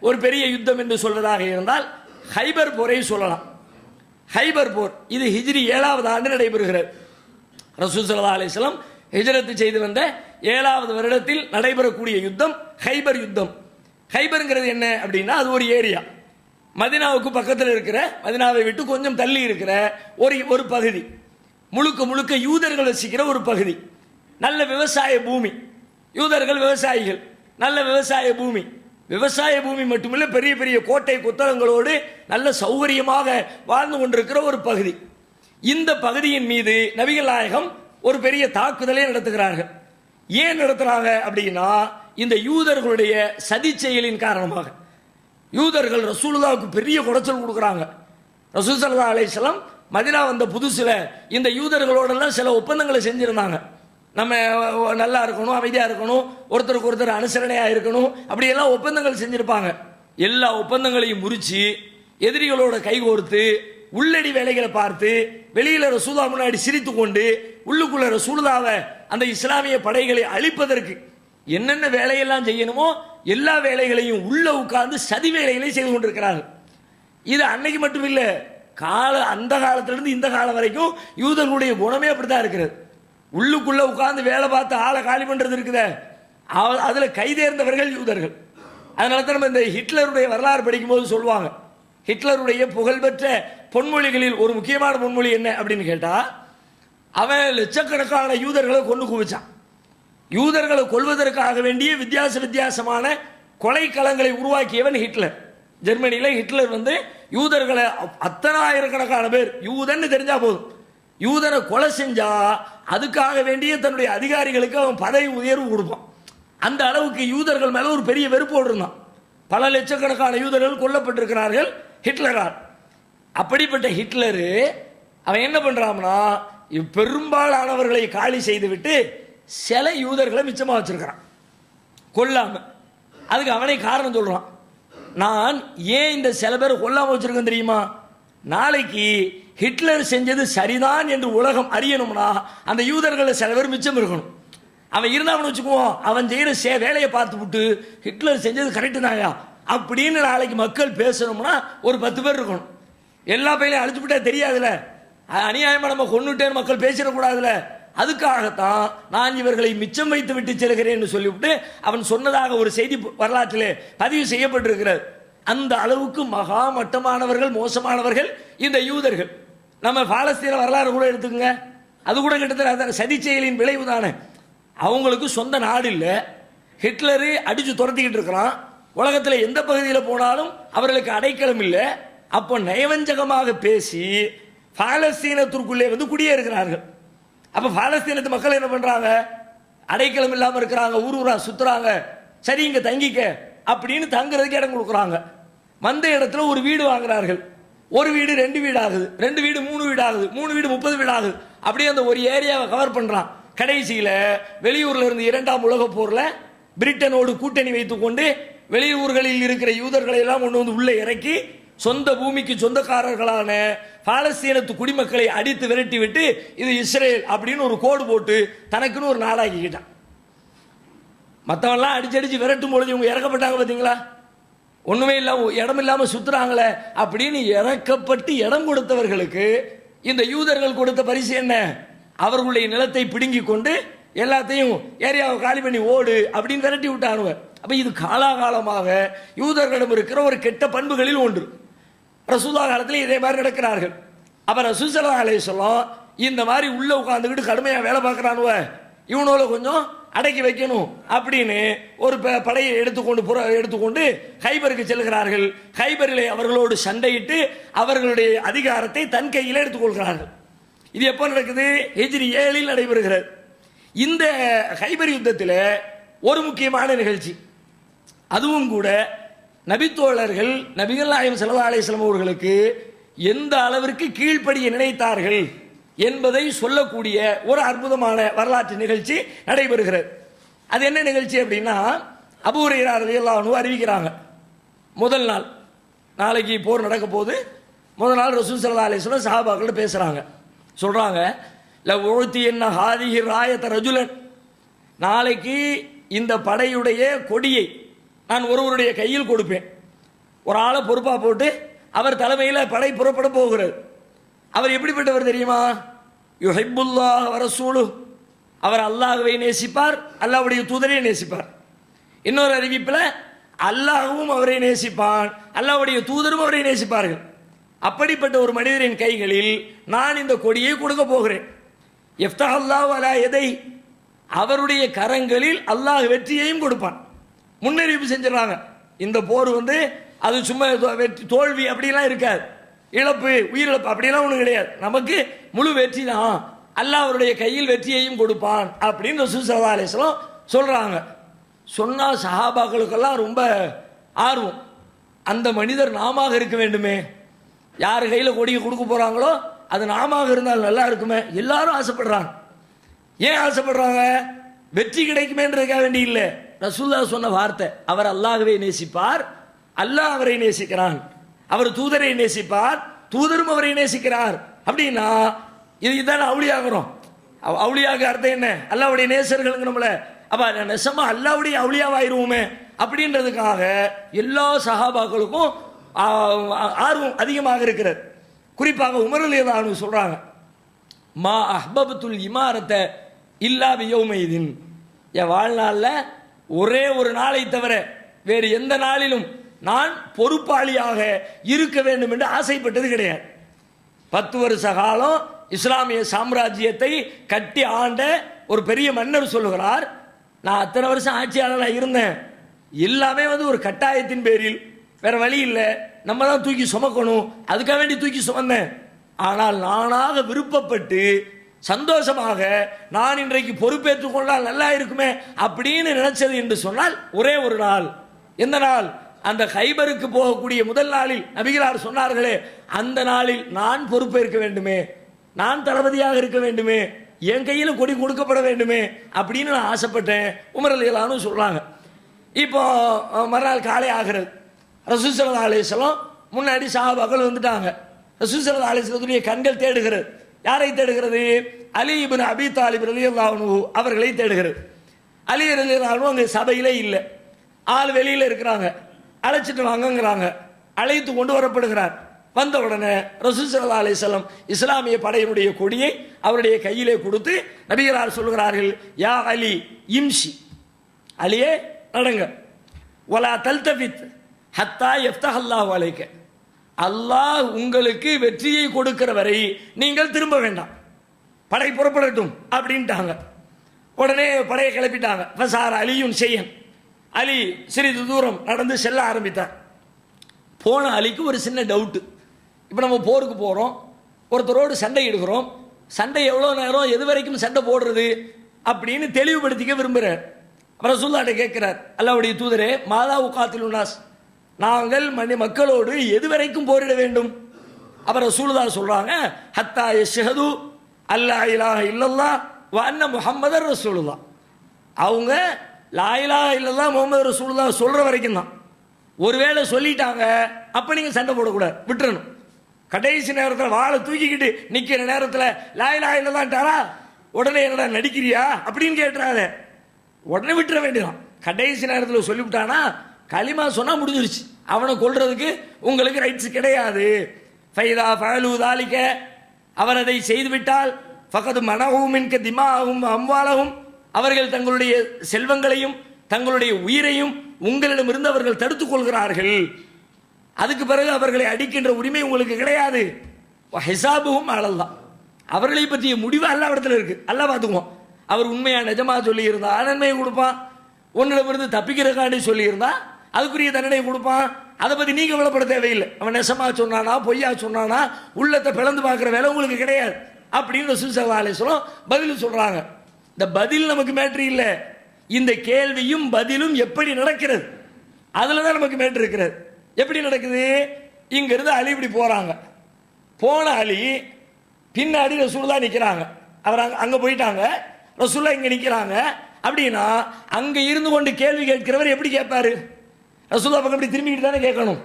ஒரு பெரிய யுத்தம் என்று சொல்வதாக இருந்தால் ஹைபர் போரை சொல்லலாம். ஹைபர் போர் இது ஹிஜ்ரி 7வது ஆண்டு நடைபெறுகிறது. ரசூல் ஸல்லல்லாஹு அலைஹி வஸல்லம் ஹிஜ்ரத் செய்து வந்த 7வது வருடத்தில் நடைபெறக்கூடிய யுத்தம் ஹைபர் யுத்தம். ஹைபர்ங்கிறது என்ன அப்படின்னா, அது ஒரு ஏரியா, மதீனாவுக்கு பக்கத்தில் இருக்கிற, மதீனாவை விட்டு கொஞ்சம் தள்ளி இருக்கிற ஒரு பகுதி, முழுக்க யூதர்கள் வசிக்கிற ஒரு பகுதி. நல்ல விவசாய பூமி, யூதர்கள் விவசாயிகள், நல்ல விவசாய பூமி. விவசாய பூமி மட்டுமில்ல, பெரிய பெரிய கோட்டை கொத்தளங்களோடு நல்ல சௌகரியமாக வாழ்ந்து கொண்டிருக்கிற ஒரு பகுதி. இந்த பகுதியின் மீது நபிகள் நாயகம் ஒரு பெரிய தாக்குதலை நடத்துகிறார்கள். ஏன் நடத்துறாங்க அப்படின்னா, இந்த யூதர்களுடைய சதி செயலின் காரணமாக. யூதர்கள் ரசூலுல்லாஹ்வுக்கு பெரிய குடைச்சல் கொடுக்குறாங்க. ரசூல் ஸல்லல்லாஹு அலைஹி வஸல்லம் மதீனா வந்த புதுசுல இந்த யூதர்களோடெல்லாம் சில ஒப்பந்தங்களை செஞ்சிருந்தாங்க. நம்ம நல்லா இருக்கணும், அமைதியா இருக்கணும், ஒருத்தருக்கு ஒருத்தர் அனுசரணையா இருக்கணும், அப்படியெல்லாம் ஒப்பந்தங்கள் செஞ்சிருப்பாங்க. எல்லா ஒப்பந்தங்களையும் முறிச்சு எதிரிகளோட கைகோர்த்து உள்ளடி வேலைகளை பார்த்து வெளியில ரசூலுல்லாஹ் முன்னாடி சிரித்து கொண்டு உள்ளுக்குள்ள ரசூலுல்லாஹ்வை அந்த இஸ்லாமிய படைகளை அழிப்பதற்கு என்னென்ன வேலையெல்லாம் செய்யணுமோ எல்லா வேலைகளையும் உள்ள உட்கார்ந்து சதி வேலைகளை செய்து கொண்டிருக்கிறார்கள். இது அன்னைக்கு மட்டும் இல்ல, அந்த காலத்திலிருந்து இந்த காலம் வரைக்கும் யூதர்களுடைய குணமே அப்படித்தான் இருக்கிறது. உள்ளுக்குள்ள உட்கார்ந்து வேலை பார்த்து ஆளை காலி பண்றது இருக்குதே, அதுல கைதேர்ந்தவர்கள் யூதர்கள். அதனால தான் நம்ம இந்த ஹிட்லருடைய வரலாறு படிக்கும் போது சொல்லுவாங்க, ஹிட்லருடைய புகழ்பெற்ற பொன்மொழிகளில் ஒரு முக்கியமான பொன்மொழி என்ன அப்படின்னு கேட்டா, அவன் லட்சக்கணக்கான யூதர்களை கொண்டு குவிச்சான். யூதர்களை கொல்வதற்காக வேண்டிய வித்தியாசமான கொலைக்களங்களை உருவாக்கியவன் ஹிட்லர். ஜெர்மனியில ஹிட்லர் யூதர்களை அத்தனை ஆயிரக்கணக்கான பேர் யூதன்னு தெரிஞ்சா போதும், யூதரை கொலை செஞ்சா அதுக்காக வேண்டிய தன்னுடைய அதிகாரிகளுக்கு அவன் பதவி உயர்வு கொடுப்பான். அந்த அளவுக்கு யூதர்கள் மேல ஒரு பெரிய வெறுப்போடு இருந்தான். பல லட்சக்கணக்கான யூதர்கள் கொல்லப்பட்டிருக்கிறார்கள் ஹிட்லரால். அப்படிப்பட்ட ஹிட்லரு அவன் என்ன பண்றான்னா, பெரும்பாலானவர்களை காலி செய்துவிட்டு சில யூதர்களை மிச்சமா வச்சிருக்கிறான் கொல்லாம. அதுக்கு அவனை காரணம் சொல்றான், நான் ஏன் இந்த சில பேரை கொல்லாம வச்சிருக்கேன் தெரியுமா, நாளைக்கு ஹிட்லர் செஞ்சது சரிதான் என்று உலகம் அறியணும்னா அந்த யூதர்களை சில பேர் மிச்சம் இருக்கணும். அவன் இருந்தான்னு வச்சுக்குவோம், அவன் செய்யற வேலையை பார்த்து விட்டு ஹிட்லர் செஞ்சது கரெக்டு தாயா அப்படின்னு நாளைக்கு மக்கள் பேசணும்னா ஒரு 10 பேர் இருக்கணும். எல்லா பையிலையும் அழிச்சு விட்டா தெரியாதுல, அநியாயமா நம்ம கொண்டுட்டேன்னு மக்கள் பேசிடக்கூடாதுல. அதுக்காகத்தான் நான் இவர்களை மிச்சம் வைத்து விட்டு செல்கிறேன் சொல்லிவிட்டு அவன் சொன்னதாக ஒரு செய்தி வரலாற்றிலே பதிவு செய்யப்பட்டிருக்கிறது. அந்த அளவுக்கு மகா மட்டமானவர்கள், மோசமானவர்கள் இந்த யூதர்கள். நம்ம பாலஸ்தீன வரலாறு கூட எடுத்துக்கங்க, அது கூட கிட்டத்தட்ட சதி செயலின் விளைவு தானே. அவங்களுக்கு சொந்த நாடு இல்லை, ஹிட்லரு அடிச்சு துரத்திக்கிட்டு இருக்கிறான், உலகத்தில் எந்த பகுதியில் போனாலும் அவர்களுக்கு அடைக்கலம் இல்லை. அப்போ நயவஞ்சகமாக பேசி பாலஸ்தீனத்திற்குள்ளே குடியேறுகிறார்கள். அப்போ பாலஸ்தீனத்து மக்கள் என்ன பண்றாங்க, அடைக்கலம் இல்லாமல் இருக்கிறாங்க, ஊர் ஊரா சுத்துறாங்க, சரி இங்க தங்கிக்க அப்படின்னு தங்குறதுக்கு இடம் கொடுக்குறாங்க. வந்த இடத்துல ஒரு வீடு வாங்குறார்கள், ஒரு வீடு 2 வீடு ஆகுது, 2 வீடு 3 வீடு ஆகுது, 3 வீடு 30 வீடு ஆகுது. அப்படியே அந்த ஒரு ஏரியாவை கவர் பண்றான். கடைசியில வெளியூர்ல இருந்து 2ஆம் உலகப் போர்ல பிரிட்டனோடு கூட்டணி வைத்துக் கொண்டு வெளியூர்களில் இருக்கிற யூதர்களை எல்லாம் கொண்டு வந்து உள்ளே இறக்கி சொந்த பூமிக்கு சொந்தக்காரர்களான பாலஸ்தீனத்து குடிமக்களை அடித்து விரட்டி விட்டு இது இஸ்ரேல் அப்படின்னு ஒரு கோடு போட்டு தனக்குன்னு ஒரு நாடாக்கிக்கிட்டான். மற்றவெல்லாம் அடிச்சடிச்சு விரட்டும் பொழுது இவங்க இறக்கப்பட்டாங்க பார்த்தீங்களா, ஒண்ணுமே இல்லாம இடம் இல்லாம சுத்துறாங்களே அப்படின்னு இறக்கப்பட்டு இடம் கொடுத்தவர்களுக்கு இந்த யூதர்கள் கொடுத்த பரிசு என்ன, அவர்களுடைய நிலத்தை பிடுங்கி கொண்டு எல்லாத்தையும் ஏரியாவை காலி பண்ணி ஓடு அப்படின்னு விரட்டி விட்டானுங்க. அப்ப இது காலாகாலமாக யூதர்களிடம் இருக்கிற ஒரு கெட்ட பண்புகளில் ஒன்று. ரசூலுல்லாஹ் காலத்தில் இதே மாதிரி நடக்கிறார்கள். அப்ப ரசூல் ஸல்லல்லாஹு அலைஹி வஸல்லம் இந்த மாதிரி உள்ள உட்கார்ந்துக்கிட்டு கடுமையா வேலை பார்க்கறானுவ, இவனோட கொஞ்சம் அடக்கி வைக்கணும் அப்படின்னு ஒரு படையை எடுத்துக்கொண்டு ஹைபருக்கு செல்கிறார்கள். ஹைபரிலே அவர்களோடு சண்டையிட்டு அவர்களுடைய அதிகாரத்தை தன் கையில் எடுத்துக்கொள்கிறார்கள். இது எப்போ நடக்குது, ஹிஜ்ரி 7 நடைபெறுகிறது. இந்த ஹைபர் யுத்தத்தில் ஒரு முக்கியமான நிகழ்ச்சி, அதுவும் கூட நபித்தோழர்கள் நபிகள் நாயகம் ஸல்லல்லாஹு அலைஹி வஸல்லம் அவர்களுக்கு எந்த அளவிற்கு கீழ்ப்படிய நினைத்தார்கள் என்பதை சொல்லக்கூடிய ஒரு அற்புதமான வரலாற்று நிகழ்ச்சி நடைபெறுகிறது. அது என்ன நிகழ்ச்சி அப்படின்னா, அபூ ஹுரைரா ரலியல்லாஹு அன்ஹு அறிவிக்கிறாங்க, முதல் நாள் நாளைக்கு போர் நடக்க போது முதல் நாள் ரசூல் ஸல்லல்லாஹு அலைஹி வஸல்லம் சஹாபாக்களோட பேசுறாங்க. சொல்றாங்க, ல உழ்த்தி என்ன ஹாதிஹி ராயத ரஜுலன், நாளைக்கு இந்த படையுடைய கொடியை நான் ஒருவருடைய கையில் கொடுப்பேன். ஒரு ஆளை பொறுப்பா போட்டு அவர் தலைமையில் படை புறப்பட போகிறது. அவர் எப்படிப்பட்டவர் தெரியுமா, யுஹிப்புல்லாஹ் வ ரசூலுஹு, அவர் அல்லாஹ்வை நேசிப்பார், அல்லாஹ்வுடைய தூதரை நேசிப்பார். இன்னொரு அறிவிப்பில் அல்லாஹ்வும் அவரை நேசிப்பான், அல்லாஹ்வுடைய தூதரும் அவரை நேசிப்பார்கள். அப்படிப்பட்ட ஒரு மனிதரின் கைகளில் நான் இந்த கொடியை கொடுக்க போகிறேன். இஃப்தஹல்லாஹு அலா யதை, அவருடைய கரங்களில் அல்லாஹ் வெற்றியையும் கொடுப்பான். முன்னறிவிப்பு செஞ்சிடறாங்க. இந்த போர் அது சும்மா வெற்றி தோல்வி அப்படிலாம் இருக்காது, இழப்பு உயிரிழப்பு அப்படிலாம் ஒன்றும் கிடையாது, நமக்கு முழு வெற்றி தான், அல்லாஹ் அவருடைய கையில் வெற்றியையும் கொடுப்பான் அப்படின்னு ரசூல் ஸல்லல்லாஹு அலைஹி வஸல்லம் சொல்றாங்க. சொன்னா சஹாபாக்களுக்கெல்லாம் ரொம்ப ஆர்வம், அந்த மனிதர் நாம இருக்க வேண்டுமே, யார் கையில் கொடியை கொடுக்க போறாங்களோ அது நாம இருந்தால் நல்லா இருக்குமே, எல்லாரும் ஆசைப்படுறாங்க. ஏன் ஆசைப்படுறாங்க, வெற்றி கிடைக்குமேன்றதுக்காக வேண்டி இல்லை, ரசூலுல்லாஹ் சொன்ன வார்த்தை, அவர் அல்லாஹ்வை நேசிப்பார், அல்லாஹ் அவரை நேசிக்கிறான், அவர் தூதரை நேசிப்பார், தூதரும் அவரை நேசிக்கிறார். அப்படின்னா இதுதான் அவுளியாகிறோம். அவுளியாக அர்த்தம் என்ன, அல்லாஹ்வுடைய நேசர்கள் நம்மள, அப்ப நெசமா அல்லாஹ்வுடைய அவுளியாவாயிருவோமே அப்படின்றதுக்காக எல்லா சஹாபாக்களுக்கும் ஆர்வம் அதிகமாக இருக்கிறது. குறிப்பாக உமர் ரலியல்லாஹு அன்ஹு சொல்றாங்க, மா அஹ்பபத்துல் இமாரத்தை இல்லா பியௌமைதின், என் வாழ்நாளில் ஒரே ஒரு நாளை தவிர வேறு எந்த நாளிலும் நான் பொறுப்பாளியாக இருக்க வேண்டும் என்று ஆசைப்பட்டது கிடையாது. 10 வருஷ காலம் இஸ்லாமிய சாம்ராஜ்யத்தை கட்டி ஆண்ட ஒரு பெரிய மன்னர் சொல்லுகிறார், நான் அத்தனை வருஷம் ஆட்சியாளராக இருந்தேன், எல்லாமே ஒரு கட்டாயத்தின் பேரில், வேற வழி இல்லை, நம்ம தான் தூக்கி சுமக்கணும், அதுக்காக வேண்டி தூக்கி சுமந்தேன். ஆனால் நானாக விருப்பப்பட்டு சந்தோஷமாக நான் இன்றைக்கு பொறுப்பேற்றுக் கொண்டால் நல்லா இருக்குமே அப்படின்னு நினைச்சது என்று சொன்னால் ஒரே ஒரு நாள். எந்த நாள், அந்த ஹைபருக்கு போகக்கூடிய முதல் நாளில் நபிகளார் சொன்னார்களே, அந்த நாளில் நான் பொறுப்பேற்க வேண்டுமே, நான் தளபதியாக இருக்க வேண்டுமே, என் கையில் கொடி கொடுக்கப்பட வேண்டுமே அப்படின்னு நான் ஆசைப்பட்டேன். உமர் ரலியல்லாஹு அன்ஹு சொல்றாங்க. இப்போ மறுநாள் காலை ஆகிறது, ரசூல் ஸல்லல்லாஹு அலைஹி வஸல்லம் முன்னாடி சஹாபாக்கள் வந்துட்டாங்க. ரசூல் ஸல்லல்லாஹு அலைஹி வஸல்லத்துடைய கண்கள் தேடுகிறது. யாரை தேடுகிறது? அலி இப்னு அபி தாலிப் ரலியல்லாஹு அன்ஹு அவர்களை தேடுகிறது. அலி ரலியல்லாஹு அன்ஹு அங்கே சபையிலே இல்லை, ஆள் வெளியில் இருக்கிறாங்க. அழைச்சிட்டு வாங்கங்கிறாங்க. அழைத்து கொண்டு வரப்படுகிறார். வந்த உடனே ரசூல் ஸல்லல்லாஹு அலைஹி வஸல்லம் இஸ்லாமிய படையினுடைய கொடியை அவருடைய கையிலே கொடுத்து நபிகளார் சொல்கிறார்கள், யா அலி இம்ஷி, அலியே நடங்க, வலா தல்தஃபித் ஹத்தா யஃப்தஹல்லாஹு அலைக, அல்லாஹ் உங்களுக்கு வெற்றியை கொடுக்கிற வரை நீங்கள் திரும்ப வேண்டாம், படை புறப்படட்டும் அப்படின்ட்டாங்க. உடனே படையை கிளப்பிட்டாங்க. ஃபசார் அலியுன் செய்யன், அலி சிறிது தூரம் நடந்து செல்ல ஆரம்பித்தார். போன அலிக்கு ஒரு சின்ன டவுட்டு. இப்போ நம்ம போருக்கு போகிறோம், ஒருத்தரோடு சண்டை இடுகிறோம், சண்டை எவ்வளோ நேரம் எது வரைக்கும் சண்டை போடுறது அப்படின்னு தெளிவுபடுத்திக்க விரும்புகிறார். ரசூலுல்லாஹ்ட்ட கேட்கிறார், அல்லாஹ்வுடைய தூதரே, மாதா உகாத்திலுன் நாஸ், நாங்கள் மக்களோடு எது வரைக்கும் போரிட வேண்டும்? அவர் ரசூலுல்லாஹ் சொல்றாங்க, ஹத்தா யஷ்ஹது அல்லா இலாஹ இல்லல்லாஹ் வ அன்ன முஹம்மதர் ரசூலுல்லாஹ், அவங்க லா இலாஹ இல்லல்லாஹ் முஹம்மது ரசூலுல்லாஹ் சொல்ற வரைக்கும் தான். ஒருவேளை சொல்லிட்டாங்க அப்ப நீங்க சண்டை போடக்கூடாது, விட்டுறணும். கடைசி நேரத்தில் வாழை தூக்கிக்கிட்டு நிக்கிற நேரத்தில் லா இலாஹ இல்லல்லாஹ்ன்றாரா, உடனே என்னடா நடிக்கிறியா அப்படின்னு கேட்டுறாத, உடனே விட்டுற வேண்டியதான். கடைசி நேரத்தில் சொல்லிவிட்டானா களிமா சொன்னா முடிஞ்சிருச்சு, அவனை கொல்றதுக்கு உங்களுக்கு ரைட்ஸ் கிடையாது. ஃபைதா ஃபஅலு தாலிக, அவர் அதை செய்துவிட்டால் ஃபகத் மனஹும் மின்க திமாஹும் அம்வாலஹும், அவர்கள் தங்களுடைய செல்வங்களையும் தங்களுடைய உயிரையும் உங்களிடமிருந்து அவர்கள் தடுத்துக் கொள்கிறார்கள். அதுக்கு பிறகு அவர்களை அடிக்கின்ற உரிமை உங்களுக்கு கிடையாது. ஹிசாபுஹும் அலல்லாஹ், அவர்களை பற்றிய முடிவு அல்லாஹ்விடத்தில் இருக்கு, அல்லாஹ் பார்த்துக்குவோம். அவர் உண்மையா நிஜமா சொல்லி இருந்தா நன்மையை கொடுப்பான், ஒன்னிடமிருந்து தப்பிக்கிறக்காண்டி சொல்லி இருந்தா அதுக்குரிய தண்டனை கொடுப்பான். அதை பத்தி நீங்க கவலைப்பட தேவையில்லை. அவன் நெசமா சொன்னானா பொய்யா சொன்னானா உள்ளத்தை பிளந்து பார்க்கிற வேலை உங்களுக்கு கிடையாது அப்படின்னு ரசூல் ஸல்லல்லாஹு அலைஹி வஸல்லம் பதில் சொல்றாங்க. இந்த பதில் நமக்கு மேட்ரு இல்லை, இந்த கேள்வியும் பதிலும் எப்படி நடக்கிறது அதுலதான் நமக்கு மேட்ரு இருக்கிறது. எப்படி நடக்குது? இங்க இருந்து அலி இப்படி போறாங்க, போன அலி பின்னாடி ரசூலுல்லாஹ் நிக்கிறாங்க, அவர் அங்க போயிட்டாங்க, ரசூலுல்லாஹ் இங்க நிக்கிறாங்க. அப்படின்னா அங்க இருந்து கொண்டு கேள்வி கேட்கிறவர் எப்படி கேட்பாரு? ரசூலுல்லாஹ் பக்கம் இப்படி திரும்பிக்கிட்டு தானே கேட்கணும்.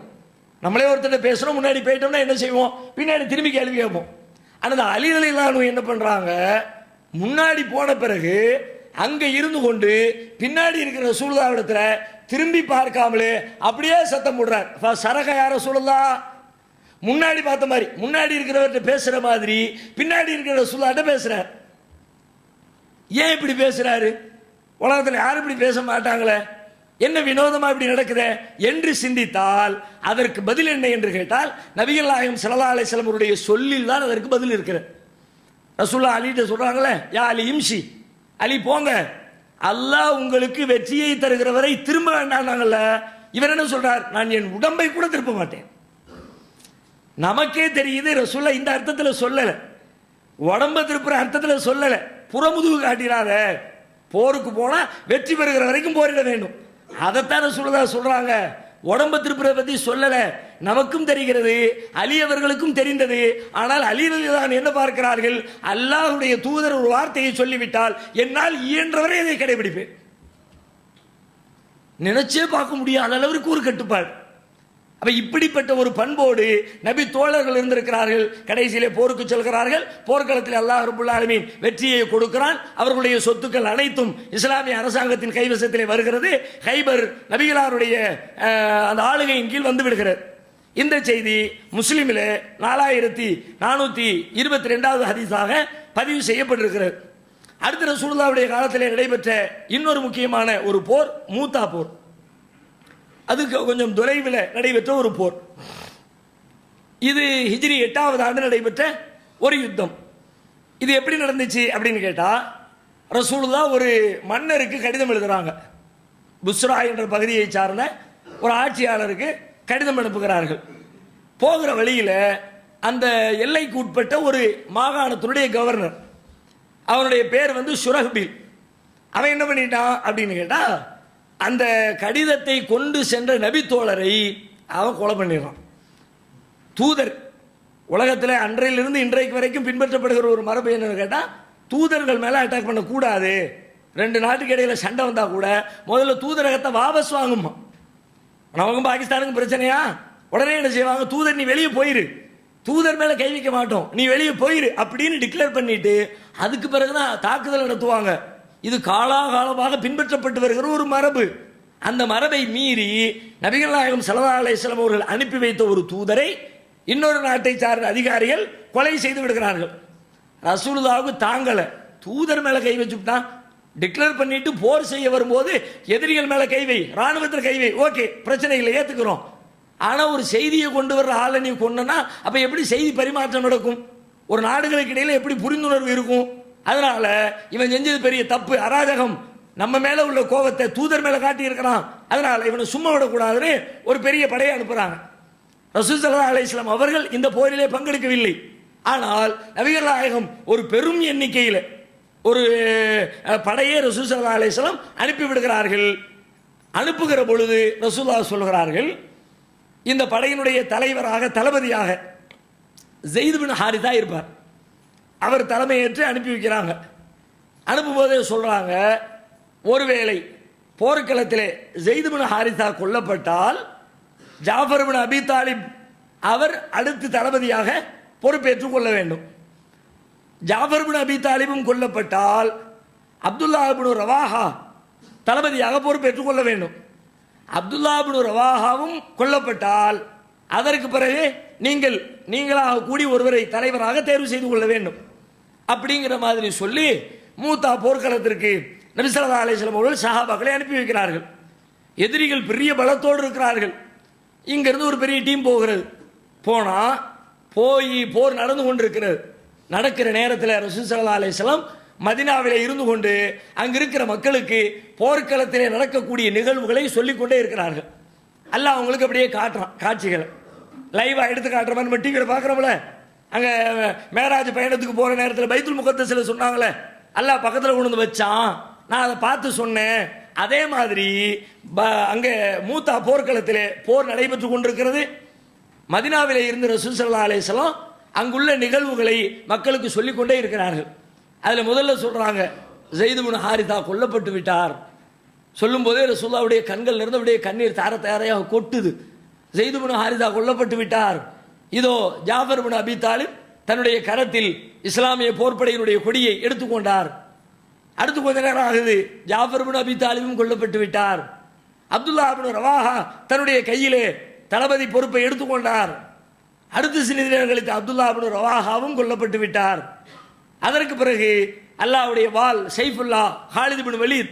நம்மளே ஒருத்தர் பேசுறோம், முன்னாடி போயிட்டோம்னா என்ன செய்வோம்? பின்னாடி திரும்பி கேள்வி கேட்போம். ஆனால் அலி ரலியல்லாஹு அன்ஹு என்ன பண்றாங்க? முன்னாடி போன பிறகு அங்க இருந்து கொண்டு பின்னாடி இருக்கிற ரசூலுல்லாஹ் இடத்துல திரும்பி பார்க்காமலே அப்படியே சத்தம் போடுறார், சரக யா ரசூலுல்லாஹ், முன்னாடி பார்த்த மாதிரி முன்னாடி இருக்கிறவர்கிட்ட பேசுற மாதிரி பின்னாடி இருக்கிற ரசூலுல்லாஹ்ட்ட பேசுறார். ஏன் இப்படி பேசுறாரு? உலகத்தில் யாரும் இப்படி பேச மாட்டாங்களே, என்ன வினோதமா இப்படி நடக்குது என்று சிந்தித்தால் அதற்கு பதில் என்ன என்று கேட்டால் நபிகள் நாயகம் ஸல்லல்லாஹு அலைஹி வஸல்லம் அவருடைய சொல்லில் தான் அதற்கு பதில் இருக்கிறது. ரசூலுல்லாஹ் அலிட்ட சொல்றாங்களே, யா அலி இம்ஷி, அலி போங்க, அல்லாஹ் உங்களுக்கு வெற்றியை தருகிற வரை திரும்ப வேண்டாம்னாங்கல்ல. இவர் என்ன சொல்றார்? நான் என் உடம்பை கூட திருப்ப மாட்டேன். நமக்கே தெரியுது ரசூலுல்லாஹ் இந்த அர்த்தத்தில் சொல்லல, உடம்ப திருப்புற அர்த்தத்தில் சொல்லல. புறமுதுகு காட்டிடாத, போருக்கு போனா வெற்றி பெறுகிற வரைக்கும் போரிட வேண்டும், அதைத்தான் ரசூலுல்லாஹ் சொல்றாங்க. உடம்ப திருப்புற பத்தி சொல்லல. நமக்கும் தெரிகிறது, அலி அவர்களுக்கும் தெரிந்தது. ஆனால் அலி ரலியல்லாஹு என்ன பார்க்கிறார்கள்? அல்லாஹ்வுடைய தூதர் ஒரு வார்த்தையை சொல்லிவிட்டால் என்னால் இயன்றவரை அதை கடைபிடிப்பேன். நினைச்சே பார்க்க முடியாத அளவிற்கு ஒரு கட்டுப்பாடு. அப்ப இப்படிப்பட்ட ஒரு பண்போடு நபி தோழர்கள் இருந்திருக்கிறார்கள். கடைசியிலே போருக்கு செல்கிறார்கள். போர்க்களத்தில் அல்லாஹ் ரப்பல் ஆலமீன் வெற்றியை கொடுக்கிறான். அவர்களுடைய சொத்துக்கள் அனைத்தும் இஸ்லாமிய அரசாங்கத்தின் கைவசத்திலே வருகிறது. கைபர் நபிகளாருடைய அந்த ஆளுகையின் கீழ் வந்து விடுகிறது. இந்த செய்தி முஸ்லிமிலே 4422வது ஹதீஸாக பதிவு செய்யப்பட்டிருக்கிறது. அடுத்த ரசூலுல்லாஹ்வுடைய காலத்திலே நடைபெற்ற இன்னொரு முக்கியமான ஒரு போர் மூத்தா போர். அதுக்கு கொஞ்சம் தொலைவில் நடைபெற்ற ஒரு போர். இது ஹிஜ்ரி 8வது ஆண்டு நடைபெற்ற ஒரு யுத்தம். இது எப்படி நடந்துச்சு அப்படின்னு கேட்டா, ரசூலுல்லாஹ் ஒரு மன்னருக்கு கடிதம் எழுதுறாங்க. புஸ்ரா என்ற பகுதியை சார்ந்த ஒரு ஆட்சியாளருக்கு கடிதம் அனுப்புகிறார்கள். போகிற வழியில் அந்த எல்லைக்கு உட்பட்ட ஒரு மாகாணத்தினுடைய கவர்னர், அவனுடைய பேர் வந்து சுரஹ்பில். அவன் என்ன பண்ணிட்டான் அப்படின்னு கேட்டா, அந்த கடிதத்தை கொண்டு சென்ற நபி தோழரை அவன் கொலை பண்ணிடுறான். தூதர் உலகத்தில் அன்றையிலிருந்து இன்றைக்கு வரைக்கும் பின்பற்றப்படுகிற ஒரு மரபு என்னன்னு கேட்டால், தூதர்கள் மேலே அட்டாக் பண்ணக்கூடாது. ரெண்டு நாட்டுக்கு இடையில சண்டை வந்தால் கூட முதல்ல தூதரகத்தை வாபஸ் வாங்குமா. நமக்கும் பாகிஸ்தானுக்கும் பிரச்சனையா, உடனே என்ன செய்வாங்க? தூதர் நீ வெளியே போயிரு, தூதர் மேல கை வைக்க மாட்டோம், நீ வெளியே போயிரு அப்படின்னு டிக்ளேர் பண்ணிட்டு அதுக்கு பிறகுதான் தாக்குதல் நடத்துவாங்க. இது காலாகாலமாக பின்பற்றப்பட்டு வருகிற ஒரு மரபு. அந்த மரபை மீறி நபிகள் நாயகம் ஸல்லல்லாஹு அலைஹி வஸல்லம் அவர்கள் அனுப்பி வைத்த ஒரு தூதரை இன்னொரு நாட்டை சார்ந்த அதிகாரிகள் கொலை செய்து விடுகிறார்கள். ரசூலுல்லாஹ்வுக்கு தாங்கல, தூதர் மேல கை வச்சுட்டான், டிக்ளேர் பண்ணிட்டு போர் செய்ய வரும்போது எதிரிகள் மேல கை வை, ராணுவத்தில் கை வை, ஓகே பிரச்சனை இல்லை ஏத்துக்கிறோம். ஆனா ஒரு செய்தியை கொண்டு வர்ற ஆளை நீ கொண்டனா அப்ப எப்படி செய்தி பரிமாற்றம் நடக்கும்? ஒரு நாடுகளுக்கு இடையில எப்படி புரிந்துணர்வு இருக்கும்? அதனால இவன் செஞ்சது பெரிய தப்பு, அராஜகம், நம்ம மேல உள்ள கோபத்தை தூதர் மேல காட்டி இருக்கிறான், அதனால இவனை சும்மா விடக்கூடாதுன்னு ஒரு பெரிய படையை அனுப்புறாங்க. ரசூல் ஸல்லல்லாஹு அலைஹி வஸல்லம் அவர்கள் இந்த போரிலே பங்கெடுக்கவில்லை. ஆனால் நபிகள் நாயகம் ஒரு பெரும் எண்ணிக்கையில் ஒரு படையை ரசூல் ஸல்லல்லாஹு அலைஹி வஸல்லம் அனுப்பி விடுகிறார்கள். அனுப்புகிற பொழுது ரசூலுல்லாஹ் சொல்கிறார்கள், இந்த படையினுடைய தலைவராக தளபதியாக ஸெய்த் பின் ஹாரிதா இருப்பார், அவர் தலைமையேற்று அனுப்பி வைக்கிறாங்க. அனுப்பும்போதே சொல்றாங்க, ஒருவேளை போர்க்களத்திலே ஸெய்த் பின் ஹாரிதா கொல்லப்பட்டால் ஜாஃபர் பின் அபி தாலிப் அவர் அடுத்து தளபதியாக பொறுப்பேற்றுக் கொள்ள வேண்டும். ஜாஃபர் பின் அபி தாலிபும் கொல்லப்பட்டால் அப்துல்லா பின் ரவாஹா தளபதியாக பொறுப்பேற்றுக் கொள்ள வேண்டும். அப்துல்லா பின் ரவாஹாவும் கொல்லப்பட்டால் அதற்கு பிறகு நீங்களாக கூடி ஒருவரை தலைவராக தேர்வு செய்து கொள்ள வேண்டும் அப்படிங்கிற மாதிரி சொல்லி மூத்தா போர்க்களத்திற்கு நபி ஸல்லல்லாஹு அலைஹி வஸல்லம் அவர்கள் சஹாபாக்களை அனுப்பி வைக்கிறார்கள். எதிரிகள் பெரிய பலத்தோடு இருக்கிறார்கள். இங்கிருந்து ஒரு பெரிய டீம் போகிறது. போய் போர் நடந்து கொண்டிருக்கிறது. நடக்கிற நேரத்தில் ரசூல் ஸல்லல்லாஹு அலைஹி வஸல்லம் மதீனாவிலே இருந்து கொண்டு அங்கு இருக்கிற மக்களுக்கு போர்க்களத்திலே நடக்கக்கூடிய நிகழ்வுகளை சொல்லிக்கொண்டே இருக்கிறார்கள். அல்லாஹ் அவங்களுக்கு அப்படியே காட்டுறான் காட்சிகளை, லைவா எடுத்து காட்டுற மாதிரி நம்ம டிவியில் பார்க்குறோம்ல. அங்கே மேராஜ் பயணத்துக்கு போகிற நேரத்தில் பைத்துல் முகத்தஸில் சொன்னாங்களே, அல்லாஹ் பக்கத்தில் கொண்டு வந்து வச்சான், நான் அதை பார்த்து சொன்னேன். அதே மாதிரி அங்கே மூத்தா போர்க்களத்திலே போர் நடைபெற்று கொண்டிருக்கிறது. மதீனாவிலே இருந்து ரசூல் ஸல்லல்லாஹு அலைஹி வஸல்லம் அங்குள்ள நிகழ்வுகளை மக்களுக்கு சொல்லிக்கொண்டே இருக்கிறார்கள். அதில் முதல்ல சொல்றாங்க, ஸெய்த் பின் ஹாரிதா கொல்லப்பட்டு விட்டார். சொல்லும் போதே ரசூலுல்லாஹ்வுடைய கண்கள் இருந்து அப்படியே கண்ணீர் தார தாரையாக கொட்டுது. ஸெய்த் பின் ஹாரிதா கொல்லப்பட்டு விட்டார். இதோ ஜாஃபர் பின் அபி தாலிப் தன்னுடைய கரத்தில் இஸ்லாமிய போர்ப்படையினுடைய கொடியை எடுத்துக்கொண்டார். அடுத்து கொஞ்ச நேரம் ஆகுது, ஜாஃபர் பின் அபி தாலிபும் கொல்லப்பட்டு விட்டார். அப்துல்லா பின் ரவாஹா தன்னுடைய கையிலே தளபதி பொறுப்பை எடுத்துக்கொண்டார். அடுத்து சிறிது நேரங்களுக்கு அப்துல்லா பின் ரவாஹாவும் கொல்லப்பட்டு விட்டார். அதற்கு பிறகு அல்லாஹ்வுடைய வாள் சைஃபுல்லா ஹாலித் பின் வலீத்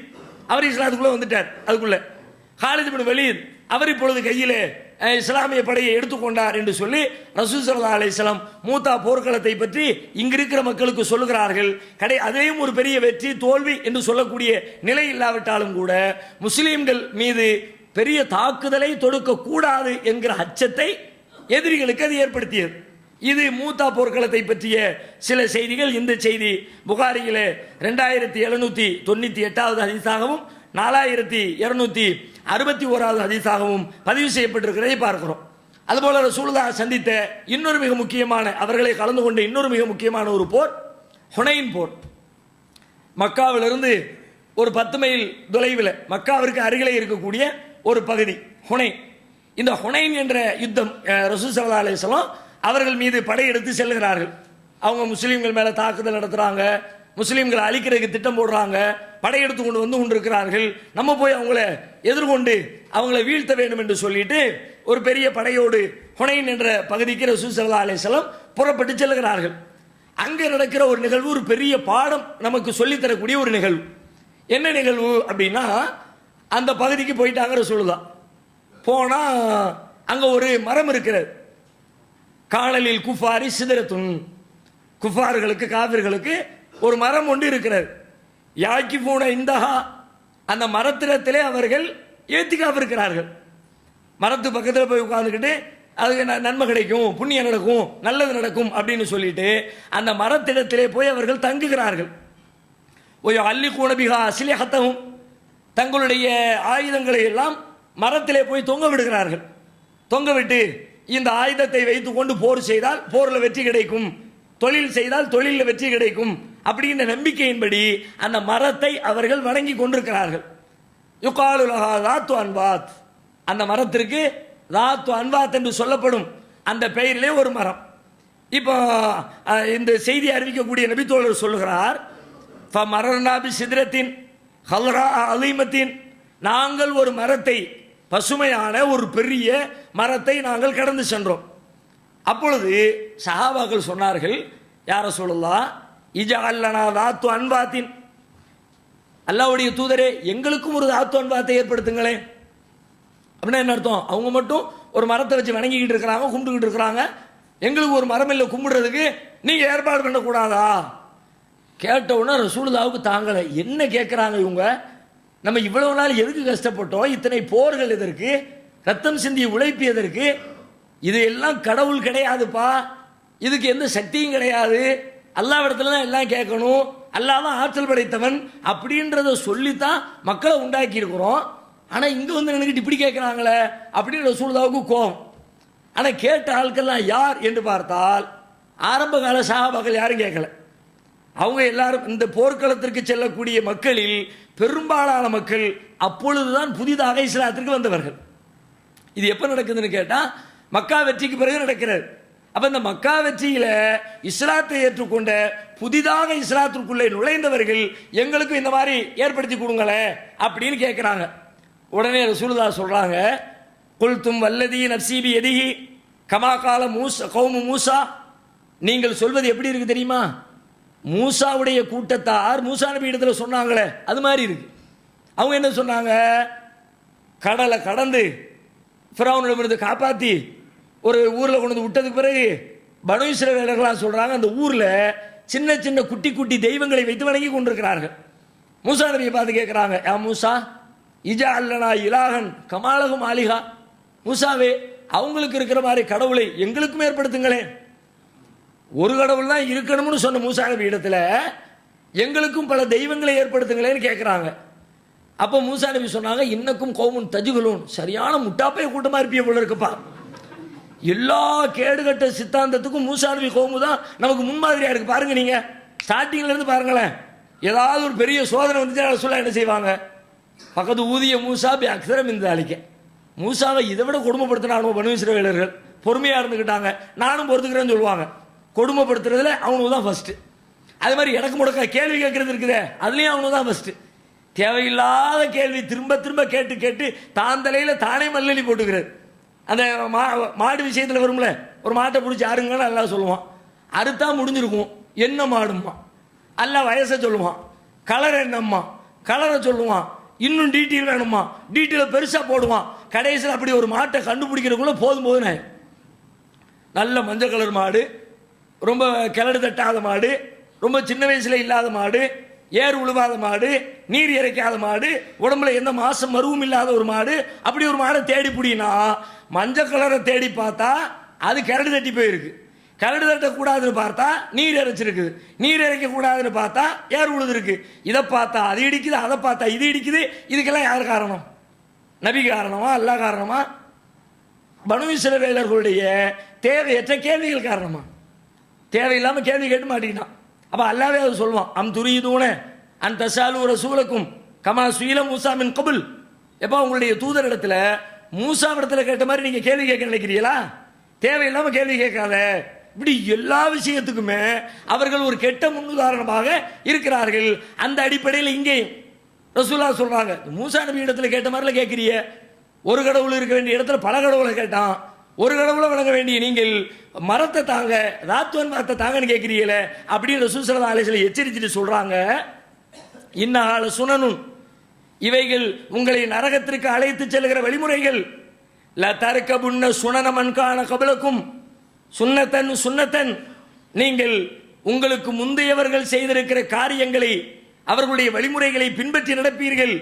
அவர் இஸ்லாத்துக்குள்ள வந்துட்டார். அதுக்குள்ள ஹாலித் பின் வலீத் அவர் இப்பொழுது கையிலே இஸ்லாமிய படையை எடுத்துக்கொண்டார் என்று சொல்லி ரசூல் ஸல்லல்லாஹு அலைஹி வஸல்லம் மூத்தா போர்க்களத்தை பற்றி இங்கிருக்கிற மக்களுக்கு சொல்லுகிறார்கள். அதையும் ஒரு பெரிய வெற்றி தோல்வி என்று சொல்லக்கூடிய நிலை இல்லாவிட்டாலும் கூட முஸ்லீம்கள் மீது பெரிய தாக்குதலை தொடுக்க கூடாது என்கிற அச்சத்தை எதிரிகளுக்கு அது ஏற்படுத்தியது. இது மூத்தா போர்க்களத்தை பற்றிய சில செய்திகள். இந்த செய்தி புகாரியிலே 2798வது ஹதீஸாகவும் 4261வது ஹதீஸாகவும் பதிவு செய்யப்பட்டிருக்கிறதை பார்க்கிறோம். அதுபோல ரசூலுல்லாஹ் சந்தித்த இன்னொரு மிக முக்கியமான, அவர்களை கலந்து கொண்ட இன்னொரு மிக முக்கியமான ஒரு போர் ஹுனைன் போர். மக்காவிலிருந்து ஒரு 10 மைல் தொலைவில் மக்காவிற்கு அருகிலே இருக்கக்கூடிய ஒரு பகுதி ஹுனைன். இந்த ஹுனைன் என்ற யுத்தம் ரசூல் ஸல்லல்லாஹு அலைஹி வஸல்லம் அவர்கள் மீது படையெடுத்து செல்கிறார்கள். அவங்க முஸ்லீம்கள் மேல தாக்குதல் நடத்துறாங்க, முஸ்லீம்களை அழிக்கிறதுக்கு திட்டம் போடுறாங்க, படையெடுத்து கொண்டு வந்து கொண்டிருக்கிறார்கள். நம்ம போய் அவங்கள எதிர்கொண்டு அவங்கள வீழ்த்த வேண்டும் என்று சொல்லிட்டு ஒரு பெரிய படையோடு ஹுனைன் என்ற பகுதிக்கு ரசூல் ஸல்லல்லாஹு அலைஹி வஸல்லம் புறப்பட்டு செல்கிறார்கள். அங்கே நடக்கிற ஒரு நிகழ்வு ஒரு பெரிய பாடம் நமக்கு சொல்லித்தரக்கூடிய ஒரு நிகழ்வு. என்ன நிகழ்வு அப்படின்னா, அந்த பகுதிக்கு போயிட்டாங்க ரசூலுல்லாஹ். போனா அங்க ஒரு மரம் இருக்கிறது. காணலில் குஃபாரி சிதறத்துன், குஃபார்களுக்கு காவிர்களுக்கு ஒரு மரம் ஒன்று இருக்கிறது. யாக்கி போன இந்தஹா, அந்த மரத்திடத்திலே அவர்கள் ஏத்திக்காப்பு இருக்கிறார்கள். மரத்து பக்கத்தில் போய் உட்கார்ந்துக்கிட்டு அதுக்கு நன்மை கிடைக்கும், புண்ணியம் நடக்கும், நல்லது நடக்கும் அப்படின்னு சொல்லிட்டு அந்த மரத்திடத்திலே போய் அவர்கள் தங்குகிறார்கள். ஒய் அள்ளி கூணபிகா அசிலிஹத்தவும், தங்களுடைய ஆயுதங்களை எல்லாம் மரத்திலே போய் தொங்க விடுகிறார்கள். தொங்க விட்டு இந்த ஆயுதத்தை வைத்துக் கொண்டு போர் செய்தால் போரில் வெற்றி கிடைக்கும், தொழில் செய்தால் தொழிலில் வெற்றி கிடைக்கும் அப்படின்ற நம்பிக்கையின்படி அந்த மரத்தை அவர்கள் வணங்கி கொண்டிருக்கிறார்கள். யுகாலு லஹா தாத்து அன்வாத், அந்த மரத்திற்கு தாத்து அன்வாத் என்று சொல்லப்படும் அந்த பெயரிலே ஒரு மரம். இப்போ இந்த செய்தி அறிவிக்கக்கூடிய நபித்தோழர் சொல்லுகிறார், மரநாபி சிதிரத்தின் ஹல்ரா அலீமத்தின், நாங்கள் ஒரு மரத்தை, பசுமையான ஒரு பெரிய மரத்தை நாங்கள் கடந்து சென்றோம். அப்பொழுது சஹாபாக்கள் சொன்னார்கள், யார சொல்லலாம், இஜஅல்லனா தாத்து அன்பாத்தின், அல்லாஹ்வுடைய தூதரே எங்களுக்கும் ஒரு தாத்து அன்பாத்தை ஏற்படுத்துங்களேன். அப்படின்னா என்ன அர்த்தம்? அவங்க மட்டும் ஒரு மரத்தை வச்சு வணங்கிக்கிட்டு இருக்கிறாங்க, கும்பிட்டுக்கிட்டு இருக்கிறாங்க, எங்களுக்கு ஒரு மரம் இல்லை கும்பிடுறதுக்கு, நீங்க ஏற்பாடு பண்ணக்கூடாதா? கேட்ட உடனே ரசூலுல்லாஹ்வுக்கு தாங்கலை. என்ன கேட்குறாங்க இவங்க? நம்ம இவ்வளவு நாள் எதுக்கு கஷ்டப்பட்டோம்? இத்தனை போர்கள் எதற்கு? ரத்தம் சிந்திய உழைப்பு எதற்கு? இது எல்லாம் கடவுள் கிடையாதுப்பா, இதுக்கு எந்த சக்தியும் கிடையாது, அல்லாஹ்விடத்துல தான் எல்லாம் கேட்கணும், அல்லாஹ் தான் ஆற்றல் படைத்தவன் அப்படின்றத சொல்லித்தான் மக்களை உண்டாக்கி இருக்கிறோம். ஆனா இங்க வந்து நினைக்கிட்டு இப்படி கேட்கிறாங்களே அப்படின்னு ரசூலுல்லாஹ்வுக்கு கோபம். ஆனா கேட்ட ஆட்கள்லாம் யார் என்று பார்த்தால் ஆரம்ப கால சஹாபாக்கள் யாரும் கேட்கல. அவங்க எல்லாரும் இந்த போர்க்களத்திற்கு செல்லக்கூடிய மக்களில் பெரும்பாலான மக்கள் அப்பொழுதுதான் புதிதாக இஸ்லாத்திற்கு வந்தவர்கள். இது எப்ப நடக்குதுன்னு கேட்டா மக்கா வெற்றிக்கு பிறகு நடக்கிறது. அப்ப இந்த மக்கா வெற்றியில இஸ்லாத்தை ஏற்றுக்கொண்ட புதிதாக இஸ்லாத்திற்குள்ளே நுழைந்தவர்கள் எங்களுக்கும் இந்த மாதிரி ஏற்படுத்தி கொடுங்களே அப்படின்னு கேட்கிறாங்க. உடனே ரசூலுல்லாஹ் சொல்றாங்க, குல்தும் வல்லதி நஃப்ஸி பியதிஹி கமா கால மூஸா கௌமு மூஸா, நீங்கள் சொல்வது எப்படி இருக்கு தெரியுமா? மூசாவுடைய கூட்டத்தார் மூசா நபி இடத்துல சொன்னாங்களே அது மாதிரி இருக்கு. அவங்க என்ன சொன்னாங்க? கடலை கடந்து ஃபிரௌனிடமிருந்து காப்பாற்றி ஒரு ஊரில் கொண்டு வந்து விட்டதுக்கு பிறகு பனு இஸ்ரவேலர்களாக சொல்றாங்க, அந்த ஊரில் சின்ன சின்ன குட்டி குட்டி தெய்வங்களை வைத்து வணங்கி கொண்டிருக்கிறார்கள். மூசா நபியை பார்த்து கேட்குறாங்க, யா மூசா இஜா அல்லனா இலாகன் கமாலகும் ஆலிகா, மூசாவே அவங்களுக்கு இருக்கிற மாதிரி கடவுளை எங்களுக்கும் ஏற்படுத்துங்களேன். ஒரு கடவுள் தான் இருக்கணும்னு சொன்ன மூசா நபி இடத்துல எங்களுக்கும் பல தெய்வங்களை ஏற்படுத்துங்களேன்னு கேட்குறாங்க. அப்போ மூசா நபி சொன்னாங்க, இன்னக்கும் கௌமுன் தஜுகலூன், சரியான முட்டாப்பைய கூட்டமாக இருப்பிய போல இருக்குப்பா. எல்லா கேடுகட்ட சித்தாந்தத்துக்கும் மூசா நபி கௌமு தான் நமக்கு முன்மாதிரியா இருக்கு. பாருங்க, நீங்க ஸ்டார்டிங்ல இருந்து பாருங்களேன், ஏதாவது ஒரு பெரிய சோதனை வந்துச்சு சொல்ல என்ன செய்வாங்க? பக்கத்து ஊதிய மூசா பி அக்ஸரம் இந்த அழிக்க, மூசாவை இதை விட கொடுமைப்படுத்தினாலும் பனு இஸ்ரவேலர்கள் பொறுமையா இருந்துக்கிட்டாங்க, நானும் பொறுத்துக்கிறேன்னு சொல்லுவாங்க. கொடுமைப்படுத்துறதுல அவனுக்கு தான் ஃபர்ஸ்ட். அது மாதிரி எனக்கு முடக்க கேள்வி கேட்கறது இருக்குதே, அதுலயும் அவனுக்கு தான் ஃபர்ஸ்ட். தேவையில்லாத கேள்வி திரும்ப திரும்ப கேட்டு கேட்டு தான் தலையில தானே மல்லி போட்டுக்கிறது. அந்த மாடு விஷயத்தில் வரும்ல, ஒரு மாட்டை பிடிச்சி அருங்கன்னு எல்லாம் சொல்லுவான், அறுத்தா முடிஞ்சிருக்கும், என்ன மாடுமா அல்ல வயசை சொல்லுவான், கலர் என்னம்மா கலரை சொல்லுவான், இன்னும் டீட்டெயில் வேணுமா டீட்டெயில பெருசா போடுவான். கடைசியில் அப்படி ஒரு மாட்டை கண்டுபிடிக்கிறதுக்குள்ள போதும் போதுன்னு, நல்ல மஞ்சள் கலர் மாடு, ரொம்ப கிளடு தட்டாத மாடு, ரொம்ப சின்ன வயசுல இல்லாத மாடு, ஏர் உழுவாத மாடு, நீர் இறைக்காத மாடு, உடம்புல எந்த மாசம் மருவும் இல்லாத ஒரு மாடு, அப்படி ஒரு மாடை தேடி பிடினா மஞ்சள் கலரை தேடி பார்த்தா அது கரடு தட்டி போயிருக்கு, கரடு தட்டக்கூடாதுன்னு பார்த்தா நீர் இறைச்சிருக்குது, நீர் இறைக்க கூடாதுன்னு பார்த்தா ஏர் உழுது இருக்கு. இதை பார்த்தா அது இடிக்குது, அதை பார்த்தா இது இடிக்குது. இதுக்கெல்லாம் யார் காரணம்? நபி காரணமா அல்லாஹ் காரணமா? பனு இஸ்ரவேலர்களுடைய தேவையற்ற கேள்விகள் காரணமா? தேவையில்லாம கேள்வி கேட்டு மாட்டிக்கிட்டான். அப்ப அல்லாவே அது சொல்லுவான், அம் துரீதூன அன் தஸாலு ரசூலக்கும் கமா சுயில மூசா மின் கபுல், எப்போ உங்களுடைய தூதர் இடத்துல மூசா இடத்துல கேட்ட மாதிரி நீங்க கேள்வி கேட்க நினைக்கிறீங்களா? தேவையில்லாம கேள்வி கேட்காத. இப்படி எல்லா விஷயத்துக்குமே அவர்கள் ஒரு கெட்ட முன்னுதாரணமாக இருக்கிறார்கள். அந்த அடிப்படையில் இங்கேயும் ரசூலுல்லாஹ் சொல்றாங்க, மூசா நபி இடத்துல கேட்ட மாதிரில கேட்கிறீங்க, ஒரு கடவுள் இருக்க வேண்டிய இடத்துல பல கடவுளை கேட்டான், ஒரு கடவுளை வணங்க வேண்டிய நீங்கள் மரத்தை தாங்க, ராத்துவன் மரத்தை தாங்கன்னு கேட்கிறீங்களே அப்படின்னு ரசூல் ஸல்லல்லாஹு அலைஹி வஸல்லம் எச்சரிச்சுட்டு சொல்றாங்க, இன்னஹால சுனனுன், இவைகள் உங்களை நரகத்திற்கு அழைத்து செல்கிற வழிமுறைகள், ல தர்கபுன்ன சுனன மன்கான கபலக்கும் சுன்னத்தன் சுன்னத்தன், நீங்கள் உங்களுக்கு முந்தையவர்கள் செய்திருக்கிற காரியங்களை அவர்களுடைய வழிமுறைகளை பின்பற்றி நடப்பீர்கள்,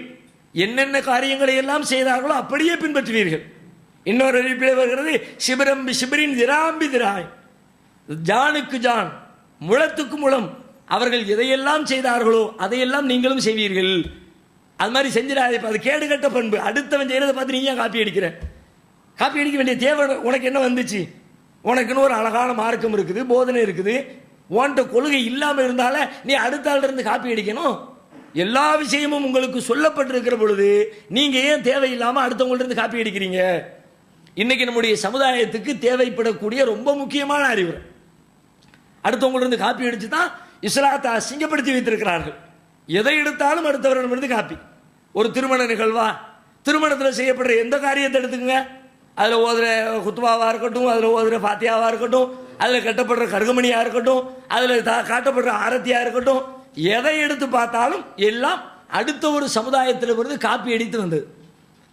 என்னென்ன காரியங்களை எல்லாம் செய்தார்களோ அப்படியே பின்பற்றுவீர்கள். இன்னொரு அறிவிப்பில் வருகிறது, சிபிரம் சிபிரின் திராம்பி திராய், ஜானுக்கு ஜான் முழத்துக்கு முழம், அவர்கள் எதையெல்லாம் செய்தார்களோ அதையெல்லாம் நீங்களும் செய்வீர்கள். அது மாதிரி செஞ்சிடாதே, அது கேடுகட்ட பண்பு. அடுத்தவன் செய்யறதை பார்த்து நீ ஏன் காப்பி அடிக்கிற? காப்பி அடிக்க வேண்டிய தேவை உனக்கு என்ன வந்துச்சு? உனக்குன்னு ஒரு அழகான மார்க்கம் இருக்குது, போதனை இருக்குது, உன்கிட்ட கொள்கை இல்லாமல் இருந்தால நீ அடுத்த ஆள் இருந்து காப்பி அடிக்கணும்? எல்லா விஷயமும் உங்களுக்கு சொல்லப்பட்டிருக்கிற பொழுது நீங்க ஏன் தேவையில்லாம அடுத்தவங்கள்ட்ட இருந்து காப்பி அடிக்கிறீங்க? இன்னைக்கு நம்முடைய சமுதாயத்துக்கு தேவைப்படக்கூடிய ரொம்ப முக்கியமான அறிவுரை, அடுத்தவங்களிருந்து காப்பி அடிச்சு தான் இஸ்லாத்தை அசிங்கப்படுத்தி வைத்திருக்கிறார்கள். எதை எடுத்தாலும் அடுத்தவரிடமிருந்து காப்பி. ஒரு திருமண நிகழ்வா, திருமணத்தில் செய்யப்படுற எந்த காரியத்தை எடுத்துக்கங்க, அதில் ஓதுற குத்துபாவாக இருக்கட்டும், அதில் ஓதுற ஃபாத்தியாவாக இருக்கட்டும், அதில் கட்டப்படுற கருகமணியாக இருக்கட்டும், அதில் காட்டப்படுற ஆரத்தியாக இருக்கட்டும், எதை எடுத்து பார்த்தாலும் எல்லாம் அடுத்த ஒரு சமுதாயத்திலிருந்து காப்பி அடித்து வந்தது.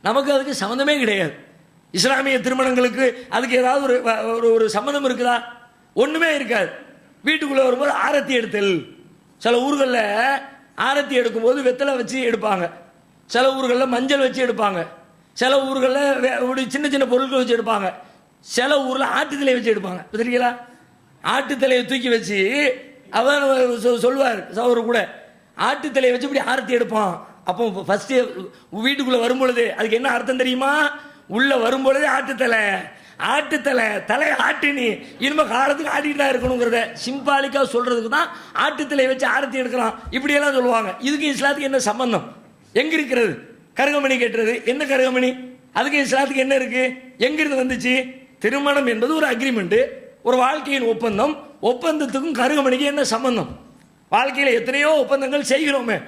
நமக்கு அதுக்கு சம்மந்தமே கிடையாது. இஸ்லாமிய திருமணங்களுக்கு அதுக்கு ஏதாவது ஒரு ஒரு சம்மந்தம் இருக்குதா? ஒன்றுமே இருக்காது. வீட்டுக்குள்ளே வரும்போது ஆரத்தி எடுத்தல். சில ஊர்களில் ஆரத்தி எடுக்கும்போது வெத்தலை வச்சு எடுப்பாங்க, சில ஊர்களில் மஞ்சள் வச்சு எடுப்பாங்க, சில ஊர்களில் சின்ன சின்ன பொருட்கள் வச்சு எடுப்பாங்க, சில ஊரில் ஆட்டுத்தலையை வச்சு எடுப்பாங்க. தெரியுங்களா? ஆட்டுத்தலையை தூக்கி வச்சு அவர் சொல்லுவார் சகோதரர் கூட, ஆட்டுத்தலையை வச்சு இப்படி ஆரத்தி எடுப்பான். அப்போ ஃபர்ஸ்ட் வீட்டுக்குள்ளே வரும்பொழுது அதுக்கு என்ன அர்த்தம் தெரியுமா? உள்ள வரும்பொழுதே ஆட்டுத்தலை தலையை ஆட்டு, நீ இனிமே காலத்துக்கு ஆட்டிட்டு தான் இருக்கணுங்கிறத சிம்பாலிக்காக சொல்றதுக்கு தான் ஆட்டுத்தலையை வச்சு ஆரத்தி எடுக்கலாம் இப்படியெல்லாம் சொல்லுவாங்க. இதுக்கு இஸ்லாத்துக்கு என்ன சம்பந்தம்? எங்க இருக்கிறது? கருகமணி கேட்டுறது என்ன கருகமணி? அதுக்கு இஸ்லாத்துக்கு என்ன இருக்கு? எங்கிருந்து வந்துச்சு? திருமணம் என்பது ஒரு அக்ரிமெண்ட், ஒரு வாழ்க்கையின் ஒப்பந்தம். ஒப்பந்தத்துக்கும் கருகமணிக்கு என்ன சம்பந்தம்? வாழ்க்கையில் எத்தனையோ ஒப்பந்தங்கள் செய்கிறோமே,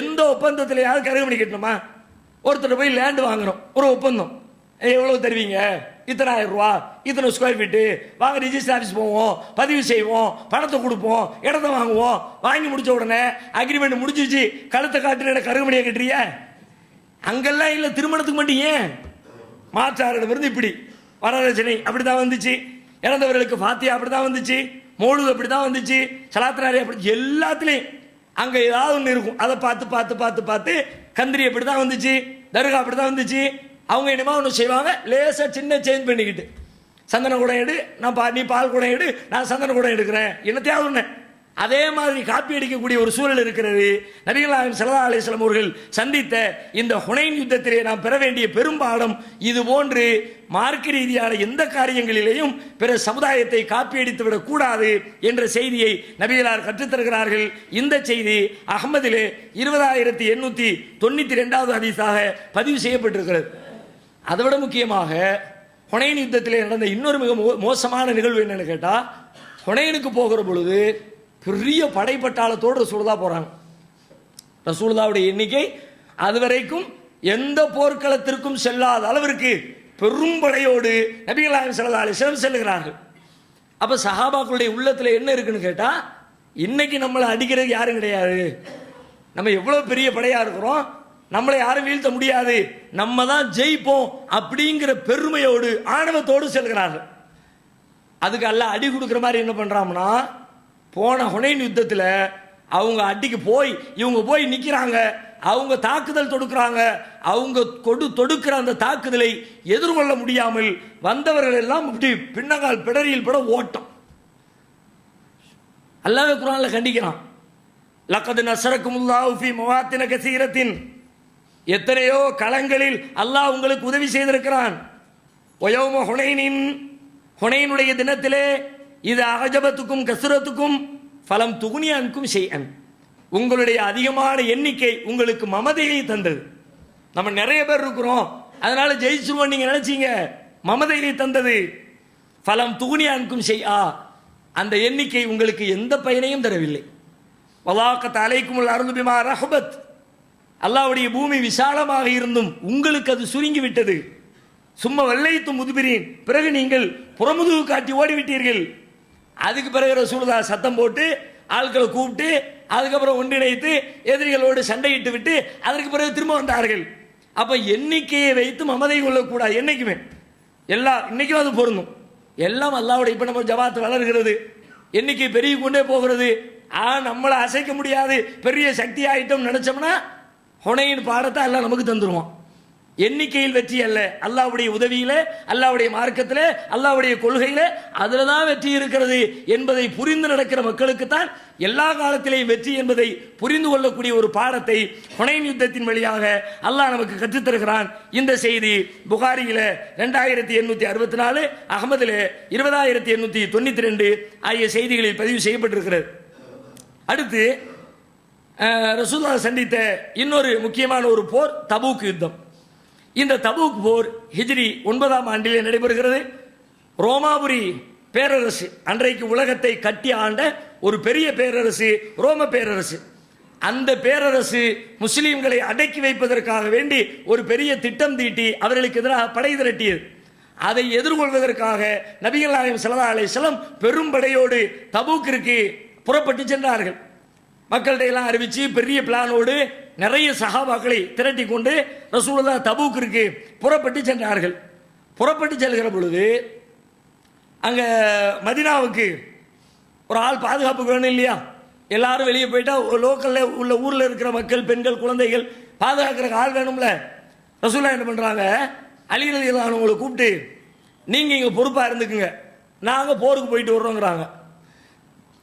எந்த ஒப்பந்தத்திலேயாவது கருகமணி கட்டணுமா? ஒருத்தர் போய் லேண்ட் வாங்குறோம், ஒரு ஒப்பந்தம். எவ்வளவு தருவீங்க? இத்தனை 1000 ரூபா, இத்தனை ஸ்கொயர் ஃபீட்டு, வாங்க ரிஜிஸ்டர் ஆஃபீஸ் போவோம், பதிவு செய்வோம், பணத்தை கொடுப்போம், இடத்த வாங்குவோம். வாங்கி முடிச்ச உடனே அக்ரிமெண்ட் முடிஞ்சிச்சு, கழுத்தை காட்டுற கருகமணியை கட்டுறிய? அங்கெல்லாம் இல்லை. திருமணத்துக்கு மட்டும் ஏன்? மாற்றாரிடமிருந்து இப்படி வரதட்சணை அப்படிதான் வந்துச்சு, இறந்தவர்களுக்கு ஃபாத்தியா அப்படிதான் வந்துச்சு, மௌலூத் அப்படிதான் வந்துச்சு, சலாத்னாரி அப்படி எல்லாத்துலேயும் அங்கே ஏதாவது ஒன்று இருக்கும். அதை பார்த்து பார்த்து பார்த்து பார்த்து கந்திரி அப்படி தான் வந்துச்சு, தர்கா அப்படி தான் வந்துச்சு. அவங்க என்னமா ஒன்று செய்வாங்க, லேசாக சின்ன சேஞ்ச் பண்ணிக்கிட்டு, சந்தன குடம் எடு, நீ பால் குடம் எடு, நான் சந்தன குடம் எடுக்கிறேன், என்னத்தையாவது ஒன்று. அதே மாதிரி காப்பி அடிக்கக்கூடிய ஒரு சூழல் இருக்கிறது. நபிகள் நாயகம் ஸல்லல்லாஹு அலைஹி வஸல்லம் அவர்கள் சந்தித்த இந்த ஹுனைன் யுத்தத்திலே நாம் பெற வேண்டிய பெரும்பாடம் இது போன்று மார்க்க ரீதியான எந்த காரியங்களிலேயும் பிற சமுதாயத்தை காப்பி அடித்து விடக்கூடாது என்ற செய்தியை நபிகளார் கற்றுத்தருகிறார்கள். இந்த செய்தி அஹ்மதிலே 20892வது ஹதீஸாக பதிவு செய்யப்பட்டிருக்கிறது. அதைவிட முக்கியமாக ஹுனைன் யுத்தத்திலே நடந்த இன்னொரு மிக மோசமான நிகழ்வு என்னன்னு கேட்டால், ஹுனைனுக்கு போகிற பொழுது பெரிய படைப்பட்டாளத்தோடு ரசூலுல்லா போறாங்க. ரசூலுல்லாவுடைய எண்ணிக்கை அதுவரைக்கும் எந்த போர்க்களத்திற்கும் செல்லாத அளவிற்கு பெரும் படையோடு நபிகள் நாயகம் ஸல்லல்லாஹு அலைஹி வஸல்லம் செல்லுகிறார்கள். அப்ப சஹாபாக்களுடைய உள்ளத்துல என்ன இருக்குன்னு கேட்டா, இன்னைக்கு நம்மளை அடிக்கிறது யாரும் கிடையாது, நம்ம எவ்வளவு பெரிய படையா இருக்கிறோம், நம்மளை யாரும் வீழ்த்த முடியாது, நம்ம தான் ஜெயிப்போம் அப்படிங்கிற பெருமையோடு ஆணவத்தோடு செல்கிறார்கள். அதுக்கு அல்லாஹ் அடி கொடுக்குற மாதிரி என்ன பண்றாங்கன்னா, போன ஹுனைன் யுத்தத்தில் அவங்க அடிக்கு போய் இவங்க போய் நிற்கிறாங்க, அவங்க தாக்குதல் தொடுக்கிறாங்க, அவங்க தொடுக்கிற அந்த தாக்குதலை எதிர்கொள்ள முடியாமல் வந்தவர்கள் எல்லாம் இப்படி பின்னங்கால் பிடரியில் பட ஓட்டம். அல்லாஹ் குர்ஆன்ல கண்டிக்கிறான், லக்கத் நஸரக்குமுல்லாஹு ஃபீ மவாத்தின கஸீரத்தின், எத்தனையோ களங்களில் அல்லாஹ் உங்களுக்கு உதவி செய்திருக்கிறான். வயௌம ஹுனைனின், ஹுனைனுடைய தினத்திலே இது அகஜபத்துக்கும் கசுரத்துக்கும் ஃபலம் துகுனியானுக்கும் ஷைஅன், உங்களுடைய அதிகமான எண்ணிக்கை உங்களுக்கு மமதையை தந்தது. நம்ம நிறைய பேர் இருக்கிறோம், அதனால ஜெயிச்சுருவோம் நீங்க நினைச்சீங்க, மமதையை தந்தது. ஃபலம் துகுனியானுக்கும் ஷைஆ, அந்த எண்ணிக்கை உங்களுக்கு எந்த பயனையும் தரவில்லை. வலாக்கத் அலைக்குமுல் அர்து பிமா ரஹபத், அல்லாஹ்வுடைய பூமி விசாலமாக இருந்தும் உங்களுக்கு அது சுருங்கி விட்டது. சும்மா வல்லைத்து முதுபிரின், பிறகு நீங்கள் புறமுதுகு காட்டி ஓடிவிட்டீர்கள். அதுக்கு பிறகு ரசூலுல்லாஹ் சத்தம் போட்டு ஆட்களை கூப்பிட்டு அதுக்கப்புறம் ஒன்றிணைத்து எதிரிகளோடு சண்டையிட்டு விட்டு அதற்கு பிறகு திரும்ப வந்தார்கள். அப்ப எண்ணிக்கையை வைத்து மமதை கொள்ளக்கூடாது என்னைக்குமே. இன்னைக்கும் அது பொருந்தும். எல்லாம் அல்லாஹ்வுடைய, இப்ப நம்ம ஜமாத் வளர்கிறது, எண்ணிக்கை பெருகி கொண்டே போகிறது, நம்மளை அசைக்க முடியாது, பெரிய சக்தி ஆயிட்டம் நினைச்சோம்னா ஹுனைன் பாடத்தை அல்லாஹ் நமக்கு தந்துருவான். எண்ணிக்கையில் வெற்றி அல்ல, அல்லாஹ்வுடைய உதவியில, அல்லாஹ்வுடைய மார்க்கத்திலே, அல்லாஹ்வுடைய கொள்கையில அதுல தான் வெற்றி இருக்கிறது என்பதை புரிந்து நடக்கிற மக்களுக்கு தான் எல்லா காலத்திலேயும் வெற்றி என்பதை புரிந்து கொள்ளக்கூடிய ஒரு பாடத்தை ஹுனைன் யுத்தத்தின் வழியாக அல்லாஹ் நமக்கு கற்றுத்தருகிறான். இந்த செய்தி புகாரியில 2864, அஹ்மதிலே 20892 ஆகிய செய்திகளில் பதிவு செய்யப்பட்டிருக்கிறது. அடுத்து ரசூலுல்லாஹ் சந்தித்த இன்னொரு முக்கியமான ஒரு போர் தபூக் யுத்தம். இந்த தபூக் போர் ஹிஜ்ரி 9ஆம் ஆண்டிலே நடைபெறுகிறது. ரோமாபுரி பேரரசு, அன்றைக்கு உலகத்தை கட்டி ஆண்ட ஒரு பெரிய பேரரசு ரோம பேரரசு. அந்த பேரரசு முஸ்லீம்களை அடக்கி வைப்பதற்காக வேண்டி ஒரு பெரிய திட்டம் தீட்டி அவர்களுக்கு எதிராக படை திரட்டியது. அதை எதிர்கொள்வதற்காக நபிகள் நாயகம் ஸல்லல்லாஹு அலைஹி வஸல்லம் பெரும் படையோடு தபூக்கிற்கு புறப்பட்டு சென்றார்கள். மக்கள்கிட்ட எல்லாம் அறிவிச்சு பெரிய பிளானோடு நிறைய சஹாபாக்களை திரட்டி கொண்டு ரசூலுல்லாஹ் தபூக்கிற்கு புறப்பட்டு சென்றார்கள். புறப்பட்டு செல்கிற பொழுது அங்கே மதீனாவுக்கு ஒரு ஆள் பாதுகாப்புக்கு வேணும் இல்லையா? எல்லாரும் வெளியே போயிட்டா லோக்கலில் உள்ள ஊரில் இருக்கிற மக்கள், பெண்கள், குழந்தைகள் பாதுகாக்கிற ஆள் வேணும்ல. ரசூலுல்லாஹ் என்ன பண்ணுறாங்க, அலி ரலியல்லாஹு அன்ஹு உங்களை கூப்பிட்டு நீங்கள் இங்கே பொறுப்பாக இருந்துக்குங்க, நாங்கள் போருக்கு போயிட்டு வர்றோங்கிறாங்க.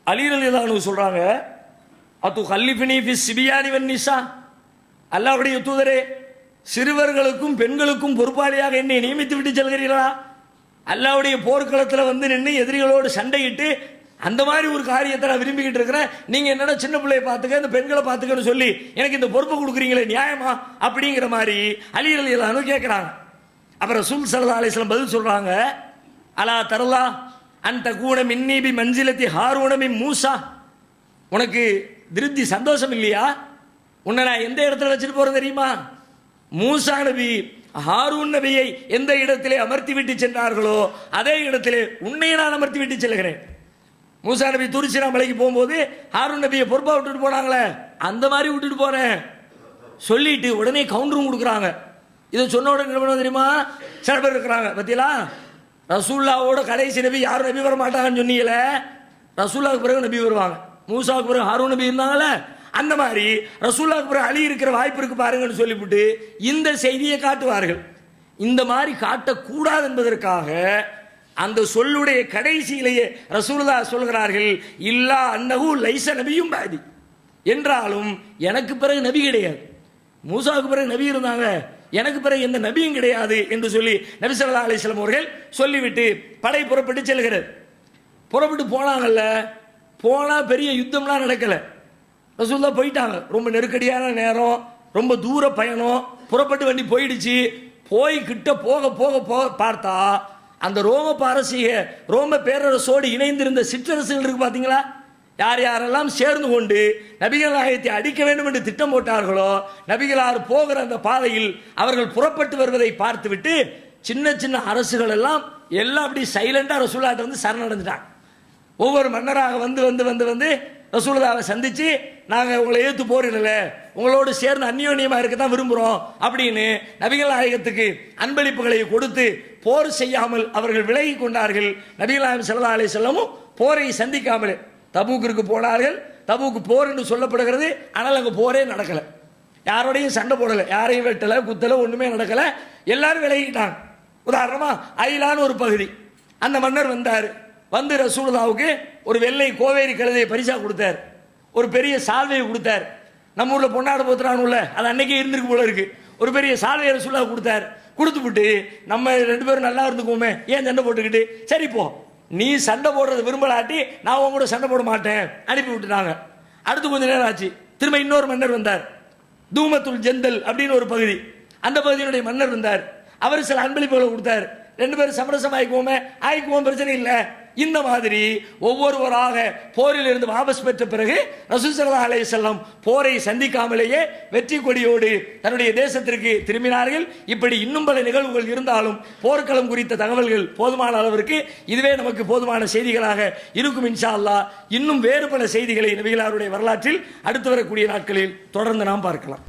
அலி ரலியல்லாஹு அன்ஹு சொல்கிறாங்க, அத்து கல்லிஃபினி ஃபி சிபியானி வன் நிசா, அல்லாஹ்வுடைய தூதரே, சிறுவர்களுக்கும் பெண்களுக்கும் பொறுப்பாளியாக என்னை நியமித்து விட்டு செல்கிறீர்களா? அல்லாஹ்வுடைய போர்க்களத்தில் வந்து நின்று எதிரிகளோடு சண்டையிட்டு அந்த மாதிரி ஒரு காரியத்தை நான் விரும்பிக்கிட்டு இருக்கிறேன். நீங்கள் என்னடா சின்ன பிள்ளையை பார்த்துக்க, இந்த பெண்களை பார்த்துக்கன்னு சொல்லி எனக்கு இந்த பொறுப்பை கொடுக்குறீங்களே, நியாயமா? அப்படிங்கிற மாதிரி அலி ரலியல்லாஹு அன்ஹு கேட்குறாங்க. அப்புறம் ரசூல் ஸல்லல்லாஹு அலைஹி வஸல்லம் பதில் சொல்கிறாங்க, அலா தரலா அந்த கூன மின்னீபி மன்சிலத்தி ஹாரூனமி மூசா, உனக்கு திருப்தி சந்தோஷம் இல்லையா? உன்னை நான் எந்த இடத்துல வச்சுட்டு போகிறேன் தெரியுமா? மூசா நபி ஹாரூன் நபியை எந்த இடத்திலே அமர்த்தி விட்டு சென்றார்களோ அதே இடத்திலே உன்னை நான் அமர்த்தி விட்டு செல்கிறேன். மூசா நபி தூரிசிரா மலைக்கு போகும்போது ஹாரூன் நபியை பொறுப்பாக விட்டுட்டு போனாங்களே, அந்த மாதிரி விட்டுட்டு போறேன் சொல்லிட்டு உடனே கவுண்டரும் கொடுக்குறாங்க. இதை சொன்ன உடனே என்ன பண்ணுவோம் தெரியுமா? சில பேர் இருக்கிறாங்க பத்தியலா, ரசூல்லாவோட கடைசி நபி யாரும் நபி வர மாட்டாங்கன்னு சொன்னீங்களே, ரசூல்லாவுக்கு பிறகு நபி வருவாங்க. மூசாவுக்கு பிறகு ஹாரூன் நபி இருந்தாங்களே, அந்த மாதிரி ரசூலுல்லாஹ்வுக்கு பிறகு அலி இருக்கிற வாய்ப்பு இருக்கு பாருங்கன்னு சொல்லிவிட்டு இந்த செய்தியை காட்டுவார்கள். இந்த மாதிரி காட்டக்கூடாது என்பதற்காக அந்த சொல்லுடைய கடைசியிலேயே ரசூலுல்லாஹ் சொல்கிறார்கள், இல்லா அன்னஹு லைஸ நபியும் பாதி, என்றாலும் எனக்கு பிறகு நபி கிடையாது. மூசாவுக்கு பிறகு நபி இருந்தாங்க, எனக்கு பிறகு எந்த நபியும் கிடையாது என்று சொல்லி நபி ஸல்லல்லாஹு அலைஹி வஸல்லம் அவர்கள் சொல்லிவிட்டு படை புறப்பட்டு செல்கிறது. புறப்பட்டு போனாங்கல்ல, போனால் பெரிய யுத்தம்லாம் நடக்கலை. ரசூலுல்லாஹ் போயிட்டாங்க. ரொம்ப நெருக்கடியான நேரம், ரொம்ப தூர பயணம், புறப்பட்டு வண்டி போயிடுச்சு. போய் கிட்ட போக போக போக பார்த்தா அந்த ரோம பாரசீக ரோம பேரரசோடு இணைந்திருந்த சிற்றரசுகள் இருக்கு பார்த்தீங்களா, யார் யாரெல்லாம் சேர்ந்து கொண்டு நபிகள் நாயகத்தை அடிக்க வேண்டும் என்று திட்டம் போட்டார்களோ, நபிகளார் போகிற அந்த பாதையில் அவர்கள் புறப்பட்டு வருவதை பார்த்துவிட்டு சின்ன சின்ன அரசுகள் எல்லாம் அப்படி சைலண்டா ரசூலுல்லாஹ்ட்ட வந்து சரணடைஞ்சிட்டாங்க. ஒவ்வொரு மன்னராக வந்து வந்து வந்து வந்து ரசூலுல்லாஹ்வை சந்திச்சு, நாங்கள் உங்களை ஏற்று போரிடல, உங்களோடு சேர்ந்து அந்யோன்யமாக இருக்க தான் விரும்புகிறோம் அப்படின்னு நபிகள் நாயகத்துக்கு அன்பளிப்புகளை கொடுத்து போர் செய்யாமல் அவர்கள் விலகி கொண்டார்கள். நபிகள் நாயகம் ஸல்லல்லாஹு அலைஹி வஸல்லமும் போரை சந்திக்காமல் தபூக்கிற்கு போனார்கள். தபூக்கு போர் என்று சொல்லப்படுகிறது, ஆனால் அங்கே போரே நடக்கலை, யாரோடையும் சண்டை போடலை, யாரையும் வெட்டலை, குத்தலை, ஒன்றுமே நடக்கலை, எல்லாரும் விலகிட்டாங்க. உதாரணமா ஐலான்னு ஒரு பகுதி, அந்த மன்னர் வந்தார். வந்து ரசூலுல்லாஹ்வுக்கு ஒரு வெள்ளை கோவேரி கழுதையை பரிசா கொடுத்தார், ஒரு பெரிய சால்வையை கொடுத்தார். நம்ம ஊரில் பொன்னாட போத்துறானுல்ல, அது அன்னைக்கே இருந்திருக்கு போல இருக்கு. ஒரு பெரிய சால்வையை ரசூலுல்லாஹ் கொடுத்தார். கொடுத்துவிட்டு நம்ம ரெண்டு பேரும் நல்லா இருந்துக்குவோமே, ஏன் சண்டை போட்டுக்கிட்டு, சரி போ, நீ சண்டை போடுறது விரும்பலாட்டி நான் உங்க கூட சண்டை போட மாட்டேன், அனுப்பி விட்டுட்டாங்க. அடுத்து கொஞ்ச நேரம் ஆச்சு, திரும்ப இன்னொரு மன்னர் வந்தார். தூமத்துல் ஜந்தல் அப்படின்னு ஒரு பகுதி, அந்த பகுதியினுடைய மன்னர் வந்தார். அவர் சில அன்பளிப்புகளை கொடுத்தார். ரெண்டு பேரும் சமரசம் ஆயிக்குவோம், பிரச்சனை இல்லை. இந்த மாதிரி ஒவ்வொருவராக போரில் இருந்து வாபஸ் பெற்ற பிறகு ரசூல் ஸல்லல்லாஹு அலைஹி வஸல்லம் போரை சந்திக்காமலேயே வெற்றி கொடியோடு தன்னுடைய தேசத்திற்கு திரும்பினார்கள். இப்படி இன்னும் பல நிகழ்வுகள் இருந்தாலும் போர்க்களம் குறித்த தகவல்கள் போதுமான அளவிற்கு இதுவே நமக்கு போதுமான செய்திகளாக இருக்கும். இன்ஷா அல்லாஹ் இன்னும் வேறு பல செய்திகளை நபிகளாருடைய வரலாற்றில் அடுத்து வரக்கூடிய நாட்களில் தொடர்ந்து நாம் பார்க்கலாம்.